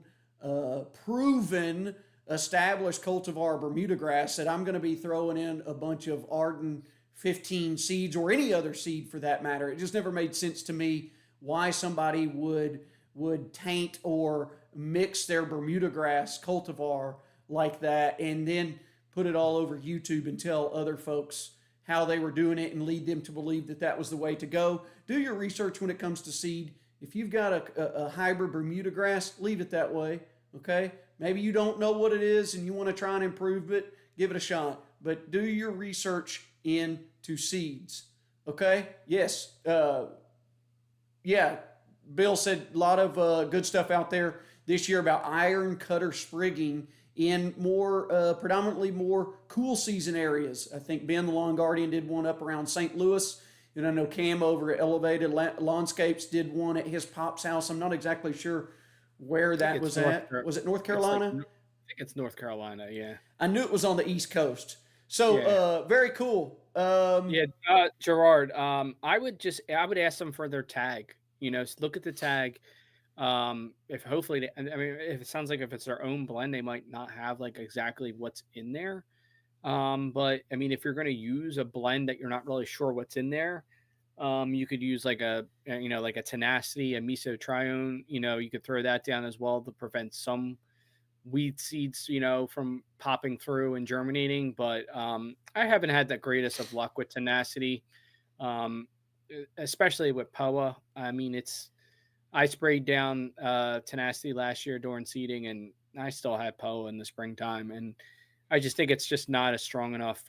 proven, established cultivar Bermuda grass, that I'm going to be throwing in a bunch of Arden 15 seeds or any other seed for that matter. It just never made sense to me why somebody would taint or mix their Bermuda grass cultivar like that and then put it all over YouTube and tell other folks how they were doing it and lead them to believe that that was the way to go. Do your research when it comes to seed. If you've got a hybrid Bermuda grass, leave it that way, okay? Maybe you don't know what it is and you want to try and improve it, give it a shot. But do your research into seeds, okay? Yes, yeah, Bill said a lot of good stuff out there this year about iron cutter sprigging in predominantly more cool season areas. I think Ben the Lawn Guardian did one up around St. Louis. And I know Cam over at Elevated Lawnscapes did one at his pop's house. I'm not exactly sure where that was at. Was it North Carolina? I think it's North Carolina, yeah. I knew it was on the East Coast. So very cool. Gerard, I would ask them for their tag. Look at the tag. If hopefully, I mean, if it sounds like if it's their own blend, they might not have like exactly what's in there. But I mean, if you're going to use a blend that you're not really sure what's in there, you could use like a tenacity, a mesotrione. You could throw that down as well to prevent some weed seeds, from popping through and germinating. But I haven't had the greatest of luck with tenacity, especially with POA. I mean, I sprayed down Tenacity last year during seeding, and I still had Poe in the springtime. And I just think it's just not a strong enough,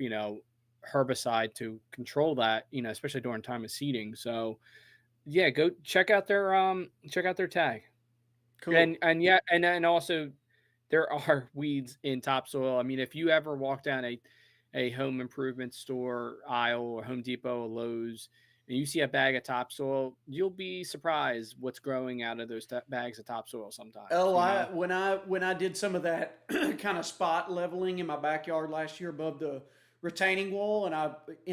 herbicide to control that, especially during time of seeding. So yeah, go check out their tag. Cool. And yeah, and also there are weeds in topsoil. I mean, if you ever walk down a home improvement store aisle or Home Depot or Lowe's and you see a bag of topsoil, you'll be surprised what's growing out of those bags of topsoil sometimes, Oh, you know? when I did some of that kind of spot leveling in my backyard last year above the retaining wall, and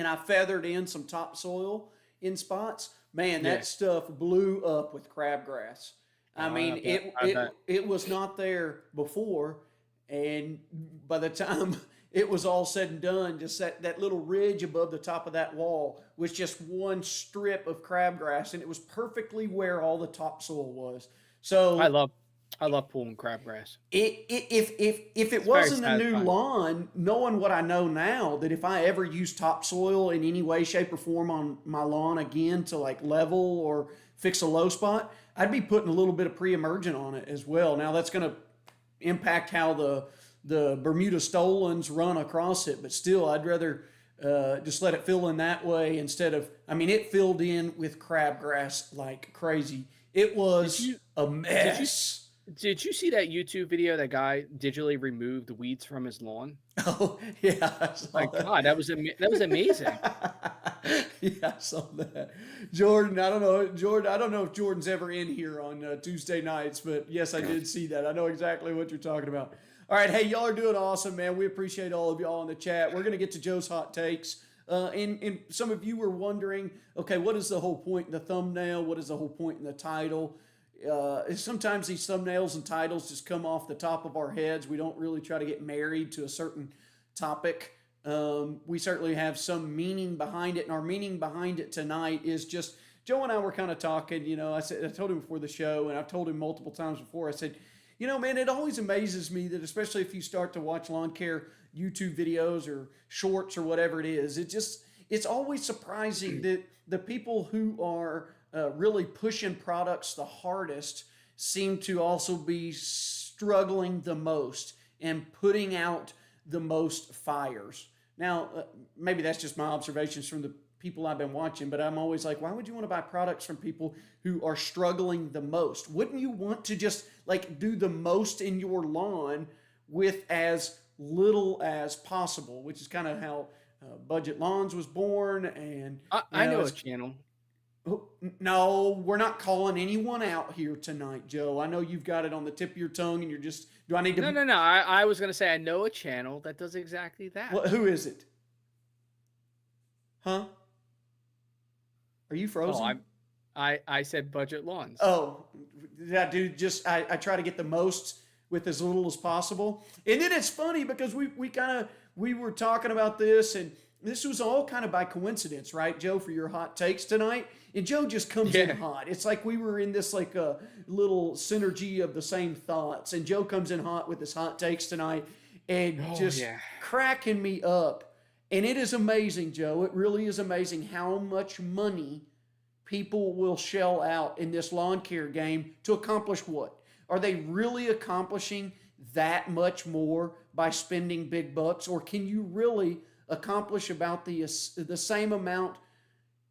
I feathered in some topsoil in spots. Man, Yeah. that stuff blew up with crabgrass. I Oh, mean, I bet. I bet. it was not there before, and by the time it was all said and done, just that little ridge above the top of that wall was just one strip of crabgrass, and it was perfectly where all the topsoil was. I So love I love pulling crabgrass. if it It's very wasn't a new satisfying. lawn, knowing what I know now, that if I ever use topsoil in any way, shape, or form on my lawn again to like level or fix a low spot, I'd be putting a little bit of pre-emergent on it as well. Now that's going to impact how the Bermuda stolons run across it, but still, I'd rather just let it fill in that way instead of. I mean, it filled in with crabgrass like crazy. It Did was you a did you mess. did you see that YouTube video that guy digitally removed the weeds from his lawn? Oh yeah, I My saw God, that was amazing. that. Yeah, I saw that. Jordan, I don't know. Jordan, I don't know if Jordan's ever in here on Tuesday nights, but yes, I did see that. I know exactly what you're talking about. All right, hey, y'all are doing awesome, man. We appreciate all of y'all in the chat. We're gonna get to Joe's hot takes. And some of you were wondering, okay, what is the whole point in the thumbnail? What is the whole point in the title? Sometimes these thumbnails and titles just come off the top of our heads. We don't really try to get married to a certain topic. We certainly have some meaning behind it, and our meaning behind it tonight is just Joe and I were kind of talking. I told him before the show, and I've told him multiple times before. I said, man, it always amazes me that especially if you start to watch lawn care YouTube videos or shorts or whatever it is, it's always surprising that the people who are really pushing products the hardest seem to also be struggling the most and putting out the most fires. Now, maybe that's just my observations from the people I've been watching, but I'm always like, why would you want to buy products from people who are struggling the most? Wouldn't you want to just like do the most in your lawn with as little as possible, which is kind of how Budget Lawns was born. And, I know a channel. oh, no, we're not calling anyone out here tonight, Joe. I know you've got it on the tip of your tongue and you're just, do I need No, to, no, no. I was gonna say I know a channel that does exactly that. who is it? Huh? Are you Oh, frozen? I said budget lawns. Oh, that dude just I try to get the most with as little as possible. And then it's funny because we were talking about this, and this was all kind of by coincidence, right, Joe, for your hot takes tonight. And Joe just comes in Yeah. hot. It's like we were in this like a little synergy of the same thoughts. And Joe comes in hot with his hot takes tonight and Oh just yeah. cracking me up. And it is amazing, Joe. It really is amazing how much money people will shell out in this lawn care game to accomplish what? Are they really accomplishing that much more by spending big bucks, or can you really accomplish about the same amount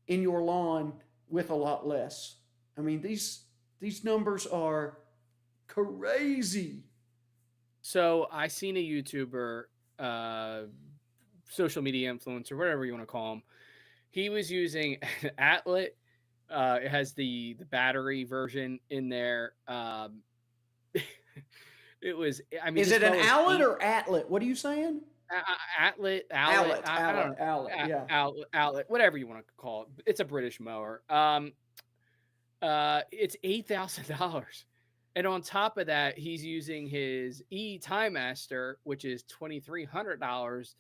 in your lawn with a lot less? I mean, these numbers are crazy. So I seen a YouTuber, social media influencer, whatever you want to call him. He was using Atlet. It has the battery version in there. It was. I mean, Is this it an mower is outlet or atlet? What are you saying? Atlet, Outlet, I outlet, don't outlet. Yeah. outlet, whatever you want to call it. It's a British mower. It's $8,000, and on top of that, he's using his Time Master, which is $2,300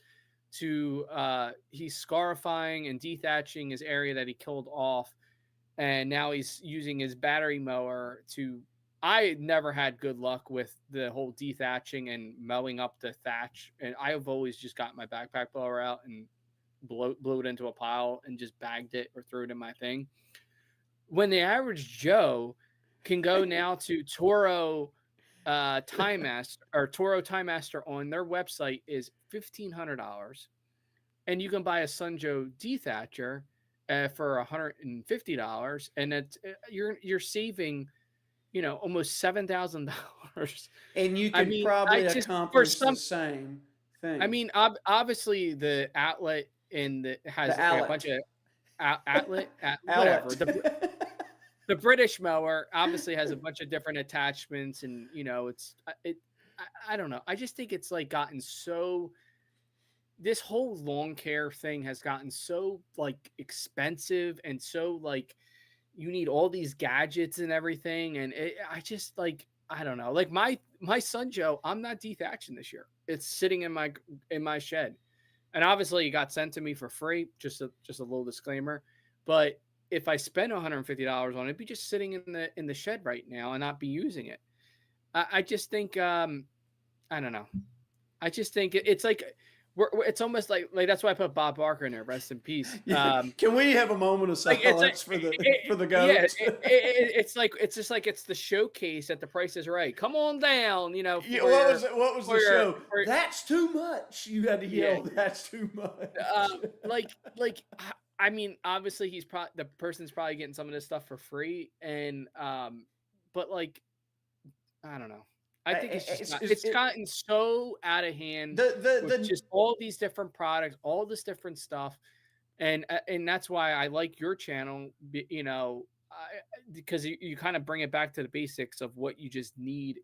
to he's scarifying and dethatching his area that he killed off, and now he's using his battery mower to. I never had good luck with the whole dethatching and mowing up the thatch, and I've always just got my backpack blower out and blew it into a pile and just bagged it or threw it in my thing. When the average Joe can go now to Toro Time Master, or Toro Time Master on their website is $1,500, and you can buy a Sunjo dethatcher for $150, and you're saving, almost $7,000. And you I can mean, I probably just for accomplish the some, same I thing. mean, obviously the outlet has The a bunch Allet. of whatever. Allet. The British mower obviously has a bunch of different attachments, and I don't know. I just think it's like gotten so, this whole lawn care thing has gotten so like expensive, and so like you need all these gadgets and everything, and I just like, I don't know. Like my son Joe, I'm not dethatching this year. It's sitting in my shed, and obviously it got sent to me for free. Just a little disclaimer, but if I spend $150 on it, it'd be just sitting in the shed right now and not be using it. I just think I don't know. I just think it's like it's almost like that's why I put Bob Barker in there. Rest in peace. Yeah. Can we have a moment of Like it's silence for the yeah, goat? it's like it's just like it's the showcase at The Price is Right. Come on down, Yeah, for your what was for the your show? for That's too much. You had to yeah. yell, "That's too much." I mean, obviously he's probably the person's probably getting some of this stuff for free, and but like I don't know. I think it's just it's gotten so out of hand with the just all these different products, all this different stuff, and that's why I like your channel, because you kind of bring it back to the basics of what you just need,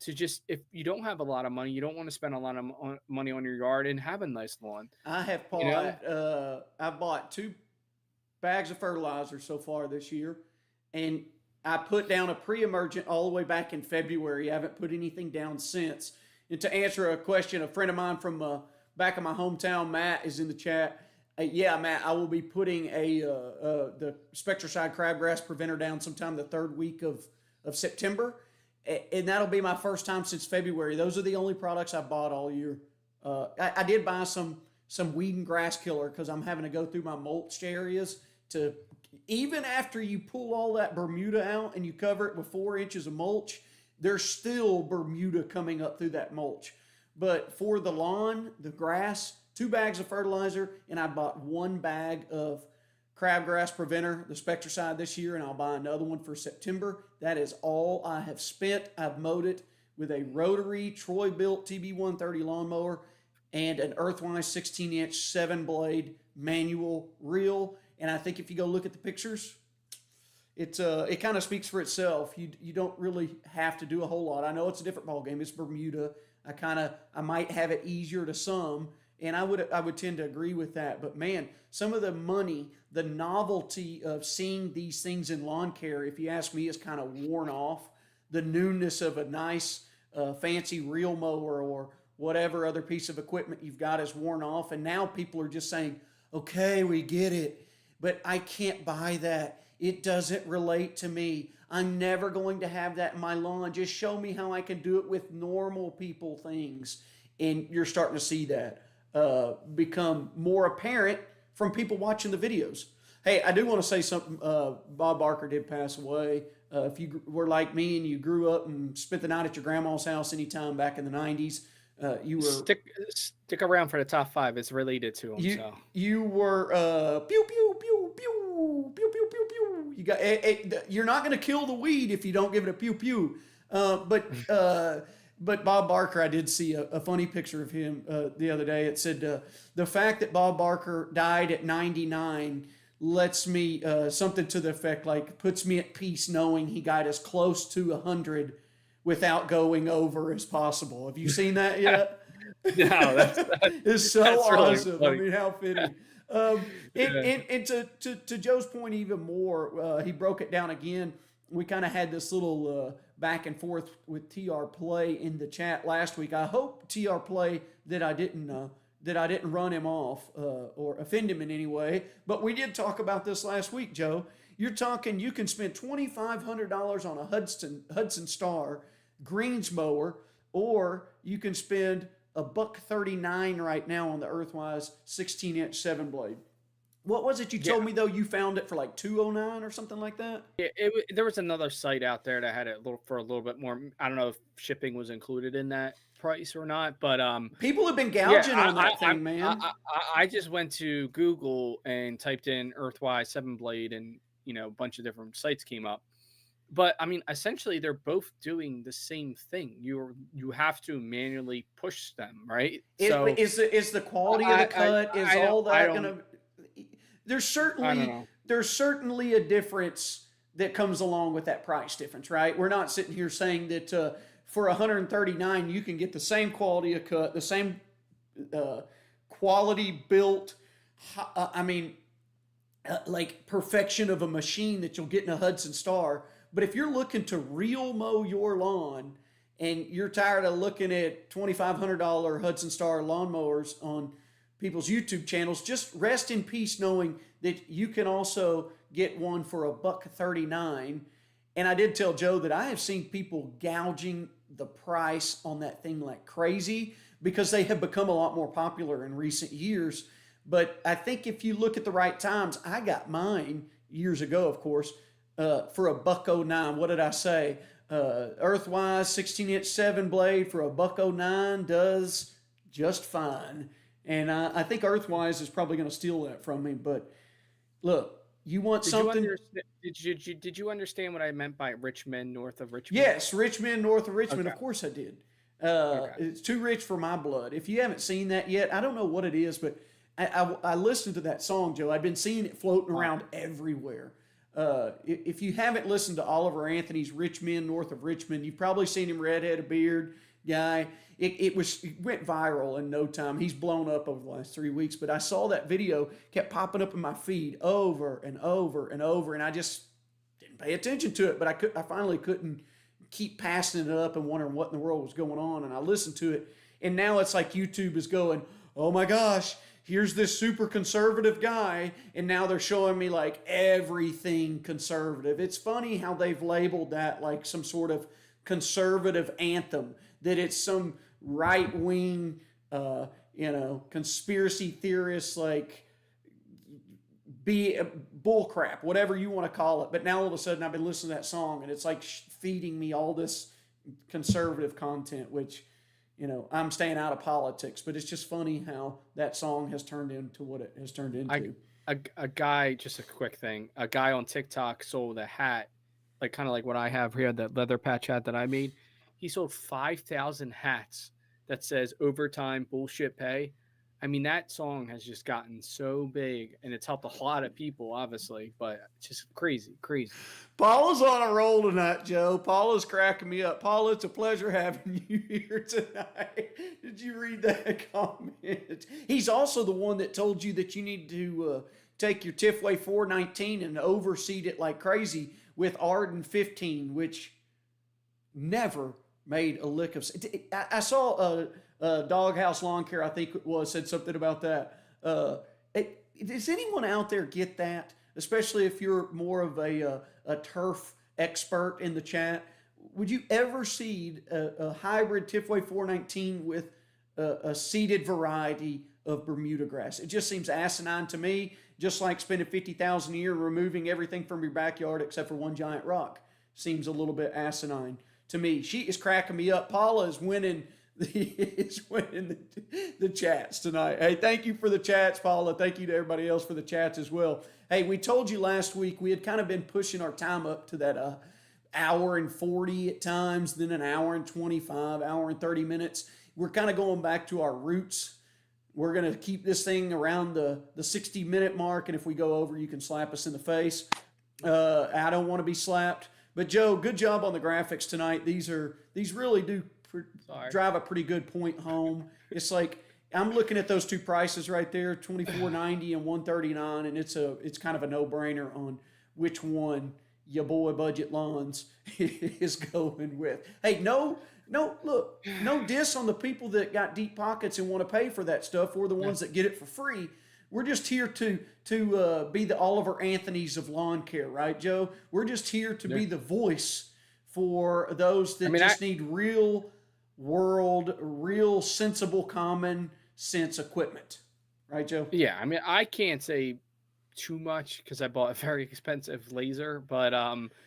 to just, if you don't have a lot of money, you don't want to spend a lot of money on your yard and have a nice lawn, I have you know. I bought 2 bags of fertilizer so far this year, and I put down a pre-emergent all the way back in February. I haven't put anything down since. And to answer a question, a friend of mine from back in my hometown, Matt, is in the chat. Yeah, Matt, I will be putting the Spectracide crabgrass preventer down sometime the 3rd week of September, and that'll be my first time since February. Those are the only products I bought all year. I did buy some weed and grass killer because I'm having to go through my mulched areas to, even after you pull all that Bermuda out and you cover it with 4 inches of mulch, there's still Bermuda coming up through that mulch. But for the lawn, the grass, 2 bags of fertilizer, and I bought 1 bag of crabgrass preventer, the Spectracide, this year, and I'll buy another one for September. That is all I have spent. I've mowed it with a rotary Troy-built TB130 lawnmower and an Earthwise 16-inch 7-blade manual reel. And I think if you go look at the pictures, it kind of speaks for itself. You don't really have to do a whole lot. I know it's a different ball game. It's Bermuda. I might have it easier to some, and I would tend to agree with that. But man, some of the money, the novelty of seeing these things in lawn care, if you ask me, is kind of worn off. The newness of a nice fancy reel mower or whatever other piece of equipment you've got is worn off, and now people are just saying, "Okay, we get it, but I can't buy that. It doesn't relate to me. I'm never going to have that in my lawn. Just show me how I can do it with normal people things." And you're starting to see that become more apparent from people watching the videos. Hey, I do want to say something. Bob Barker did pass away. If you were like me and you grew up and spent the night at your grandma's house anytime back in the 90s, you were stick around for the top 5. It's related to him. You were pew pew pew pew pew pew pew pew. You got you're not going to kill the weed if you don't give it a pew pew. But Bob Barker, I did see a funny picture of him the other day. It said the fact that Bob Barker died at 99 lets me something to the effect like puts me at peace knowing he got as close to 100 without going over as possible. Have you seen that yet? No, it's so that's awesome. Really I mean, how fitting. And to Joe's point even more, he broke it down again. We kind of had this little back and forth with TR Play in the chat last week. I hope TR Play that I didn't run him off or offend him in any way. But we did talk about this last week, Joe. You're talking you can spend $2,500 on a Hudson Star greens mower, or you can spend $139 right now on the Earthwise 16-inch 7-blade. What was it you Yeah, told me though? You found it for like 209 or something like that? there was another site out there that had it a little bit more. I don't know if shipping was included in that price or not, but People have been yeah, gouging on that thing, man. I just went to Google and typed in Earthwise 7 blade, and a bunch of different sites came up. But I mean, essentially, they're both doing the same thing. You have to manually push them, right? So Is the quality of the cut, is all I that don't gonna? There's I don't certainly know. there's certainly a difference that comes along with that price difference, right? We're not sitting here saying that for 139 you can get the same quality of cut, the same uh, quality built. I mean, like perfection of a machine that you'll get in a Hudson Star. But if you're looking to real mow your lawn and you're tired of looking at $2,500 Hudson Star lawnmowers on people's YouTube channels, just rest in peace knowing that you can also get one for a buck 39. And I did tell Joe that I have seen people gouging the price on that thing like crazy because they have become a lot more popular in recent years. But I think if you look at the right times, I got mine years ago, of course, for a buck oh nine. What did I say? Earthwise 16-inch 7 blade for a buck oh nine does just fine. And I think Earthwise is probably going to steal that from me. But look, you want Did you something? understand? Did you understand what I meant by Richmond, north of Richmond? Yes, Richmond, north of Richmond. Okay. Of course I did. Okay. It's too rich for my blood. If you haven't seen that yet, I don't know what it is, but I listened to that song, Joe. I've been seeing it floating around everywhere. If you haven't listened to Oliver Anthony's Rich Men North of Richmond, you've probably seen him, redhead, beard guy. It went viral in no time. He's blown up over the last 3 weeks. But I saw that video, kept popping up in my feed over and over and over, and I just didn't pay attention to it. But I finally couldn't keep passing it up and wondering what in the world was going on. And I listened to it, and now it's like YouTube is going, oh my gosh, here's this super conservative guy, and now they're showing me like everything conservative. It's funny how they've labeled that like some sort of conservative anthem, that it's some right wing, conspiracy theorists like be bull crap, whatever you want to call it. But now all of a sudden I've been listening to that song, and it's like feeding me all this conservative content, which I'm staying out of politics, but it's just funny how that song has turned into what it has turned I into. a guy, just a quick thing. A guy on TikTok sold a hat, like kind of like what I have here, that leather patch hat that I made. He sold 5,000 hats that says overtime bullshit pay. I mean, that song has just gotten so big, and it's helped a lot of people, obviously, but it's just crazy, crazy. Paula's on a roll tonight, Joe. Paula's cracking me up. Paula, it's a pleasure having you here tonight. Did you read that comment? He's also the one that told you that you need to take your Tifway 419 and overseed it like crazy with Arden 15, which never made a lick of sense. I saw Doghouse Lawn Care, I think it was, said something about that. Does anyone out there get that? Especially if you're more of a turf expert in the chat. Would you ever seed a hybrid Tifway 419 with a seeded variety of Bermuda grass? It just seems asinine to me, just like spending $50,000 a year removing everything from your backyard except for one giant rock. Seems a little bit asinine to me. She is cracking me up. Paula is winning the chats tonight. Hey, thank you for the chats, Paula. Thank you to everybody else for the chats as well. Hey, we told you last week we had kind of been pushing our time up to that hour and 40 at times, then an hour and 25, hour and 30 minutes. We're kind of going back to our roots. We're going to keep this thing around the 60-minute mark, and if we go over, you can slap us in the face. I don't want to be slapped. But Joe, good job on the graphics tonight. These really do drive a pretty good point home. It's like I'm looking at those two prices right there, $24.90 and $139, and it's kind of a no-brainer on which one your boy Budget Lawns is going with. Hey, no diss on the people that got deep pockets and want to pay for that stuff, or the ones that get it for free. We're just here to be the Oliver Anthony's of lawn care, right, Joe? We're just here to be the voice for those that need real world, real sensible common sense equipment. Right, Joe? Yeah, I mean, I can't say too much because I bought a very expensive laser. But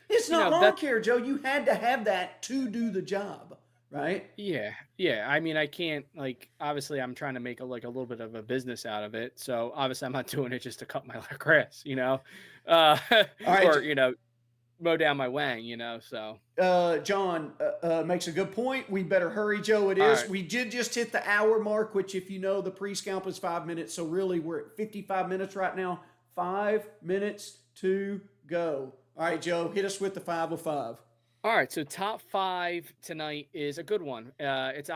It's you not know lawn that care, Joe. You had to have that to do the job, right? yeah, yeah. I mean, I can't like obviously I'm trying to make a little bit of a business out of it. So obviously I'm not doing it just to cut my grass, uh, All right, or mow down my wang, So John makes a good point. We better hurry, Joe. It all is. right, We did just hit the hour mark, which, if you know, the pre-scalp is 5 minutes. So really, we're at 55 minutes right now. 5 minutes to go. All right, Joe, hit us with the 505. all right. So top five tonight is a good one. It's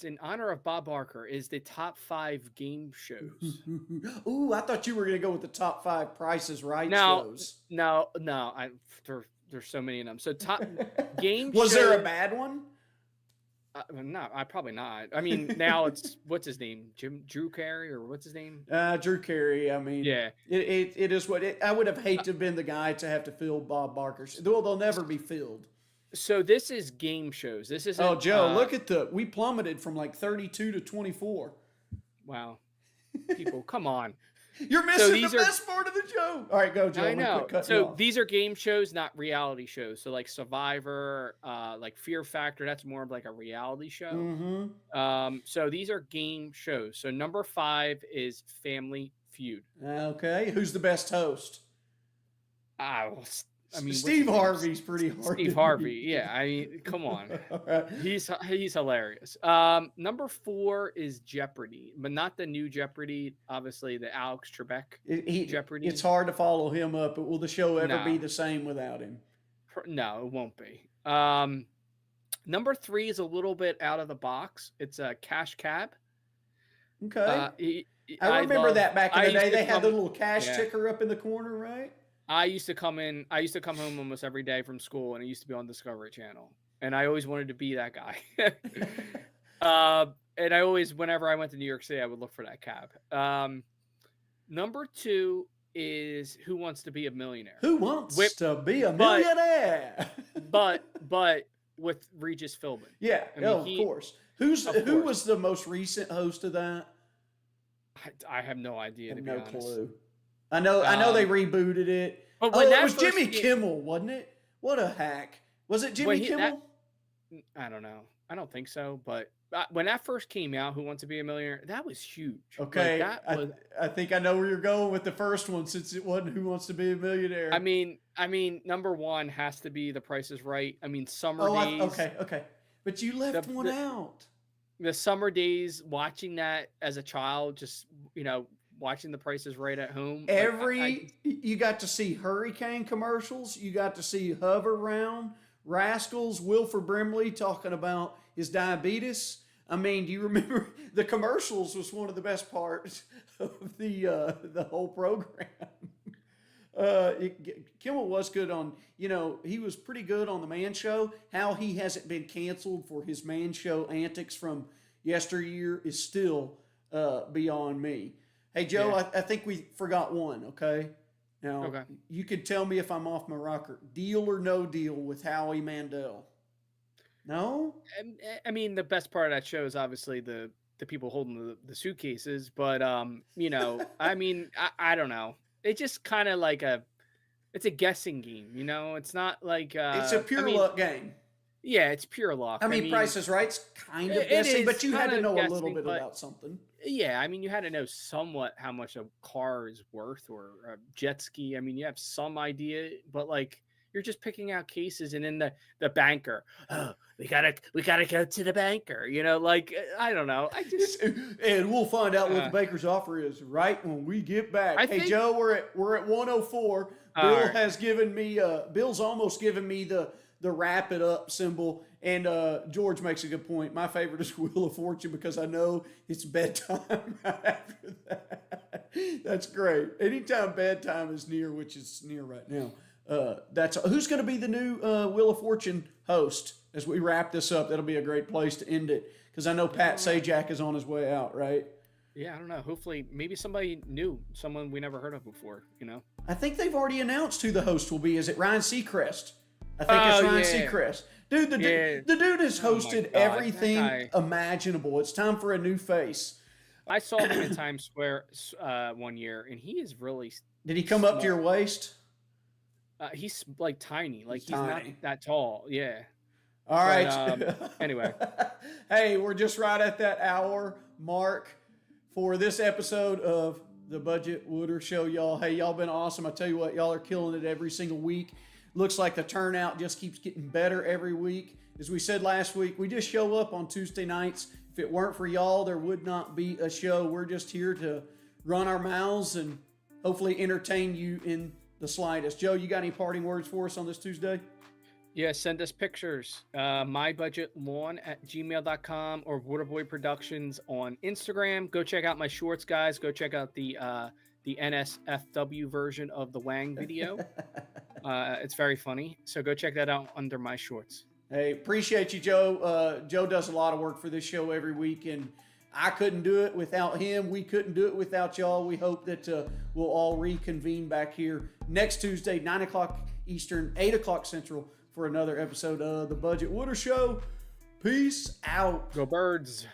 in honor of Bob Barker. Is the top five game shows. Ooh, I thought you were going to go with the top five Prices Right Now, shows. no. There's so many of them. So top game Was there a shows. bad one? No, I probably not. I mean, now it's what's his name, Drew Carey, or what's his name? Drew Carey. I mean, Yeah. it is what I would have hated to have been the guy to have to fill Bob Barker's. Well, they'll never be filled. So this is game shows. This is Oh, Joe, look at we plummeted from like 32 to 24. Wow, people, come on. You're missing the best part of the show. All right, go, Joe. I know. So these are game shows, not reality shows. So like Survivor, like Fear Factor. That's more of like a reality show. Mm-hmm. So these are game shows. So number 5 is Family Feud. Okay, who's the best host? I mean, Steve Harvey's pretty hard. Steve Harvey, yeah. I mean, come on, right. He's hilarious. Number 4 is Jeopardy, but not the new Jeopardy. Obviously, the Alex Trebek Jeopardy. It's hard to follow him up, but will the show ever be the same without him? No, it won't be. Number 3 is a little bit out of the box. It's a Cash Cab. Okay. I remember that back in the day. They had the little cash ticker up in the corner, right? I used to come home almost every day from school, and it used to be on Discovery Channel. And I always wanted to be that guy. And I always, whenever I went to New York City, I would look for that cab. Number 2 is Who Wants to Be a Millionaire? Who wants to be a millionaire? but with Regis Philbin. Yeah, I mean, of course. Who was the most recent host of that? I have no idea. To be honest. Clue. I know they rebooted it. But it was Jimmy Kimmel, wasn't it? What a hack! Was it Jimmy Kimmel? I don't know. I don't think so. But when that first came out, Who Wants to Be a Millionaire? That was huge. Okay, I think I know where you're going with the first one, since it wasn't Who Wants to Be a Millionaire. I mean, number 1 has to be The Price is Right. I mean, Summer Days. Okay. But you left one out. The Summer Days, watching that as a child, just watching The Price is Right at home. You got to see hurricane commercials. You got to see Hover Round, Rascals, Wilford Brimley talking about his diabetes. I mean, do you remember the commercials was one of the best parts of the whole program. Kimmel was good on, he was pretty good on the Man Show. How he hasn't been canceled for his Man Show antics from yesteryear is still beyond me. Hey, Joe, yeah. I think we forgot one, okay? Now, You could tell me if I'm off my rocker. Deal or no deal with Howie Mandel? No? I mean, the best part of that show is obviously the people holding the suitcases. But, I mean, I don't know. It's just kind of like it's a guessing game, It's not like... it's a pure luck game. Yeah, it's pure luck. I mean, Price is Right's kind of guessing, but you had to know a little bit about something. Yeah, I mean, you had to know somewhat how much a car is worth or a jet ski. I mean, you have some idea, but like you're just picking out cases, and then the banker. Oh, we gotta go to the banker. Like I don't know. And we'll find out what the banker's offer is right when we get back. Hey, Joe, we're at 104. Bill has given me. Bill's almost given me the wrap it up symbol. And George makes a good point. My favorite is Wheel of Fortune because I know it's bedtime right after that. That's great. Anytime bedtime is near, which is near right now, that's who's going to be the new Wheel of Fortune host as we wrap this up. That'll be a great place to end it because I know Pat Sajak is on his way out, right? Yeah, I don't know. Hopefully, maybe somebody new, someone we never heard of before, I think they've already announced who the host will be. Is it Ryan Seacrest? I think it's Ryan Seacrest. Dude, the dude has hosted everything imaginable. It's time for a new face. I saw him in Times Square one year, and he is really Did he come up to your small. waist? He's like tiny, like He's he's not tiny. that tall. Yeah, All but right. anyway, Hey, we're just right at that hour mark for this episode of the Budget Wooder Show, y'all. Hey, y'all been awesome. I tell you what, y'all are killing it every single week. Looks like the turnout just keeps getting better every week. As we said last week, we just show up on Tuesday nights. If it weren't for y'all, there would not be a show. We're just here to run our mouths and hopefully entertain you in the slightest. Joe, you got any parting words for us on this Tuesday? yeah, send us pictures. mybudgetlawn@gmail.com or Waterboy Productions on Instagram. Go check out my shorts, guys. Go check out the NSFW version of the Wang video. It's very funny. So go check that out under my shorts. Hey, appreciate you, Joe. Joe does a lot of work for this show every week, and I couldn't do it without him. We couldn't do it without y'all. We hope that we'll all reconvene back here next Tuesday, 9 o'clock Eastern, 8 o'clock Central, for another episode of the Budget Wooder Show. Peace out. Go Birds.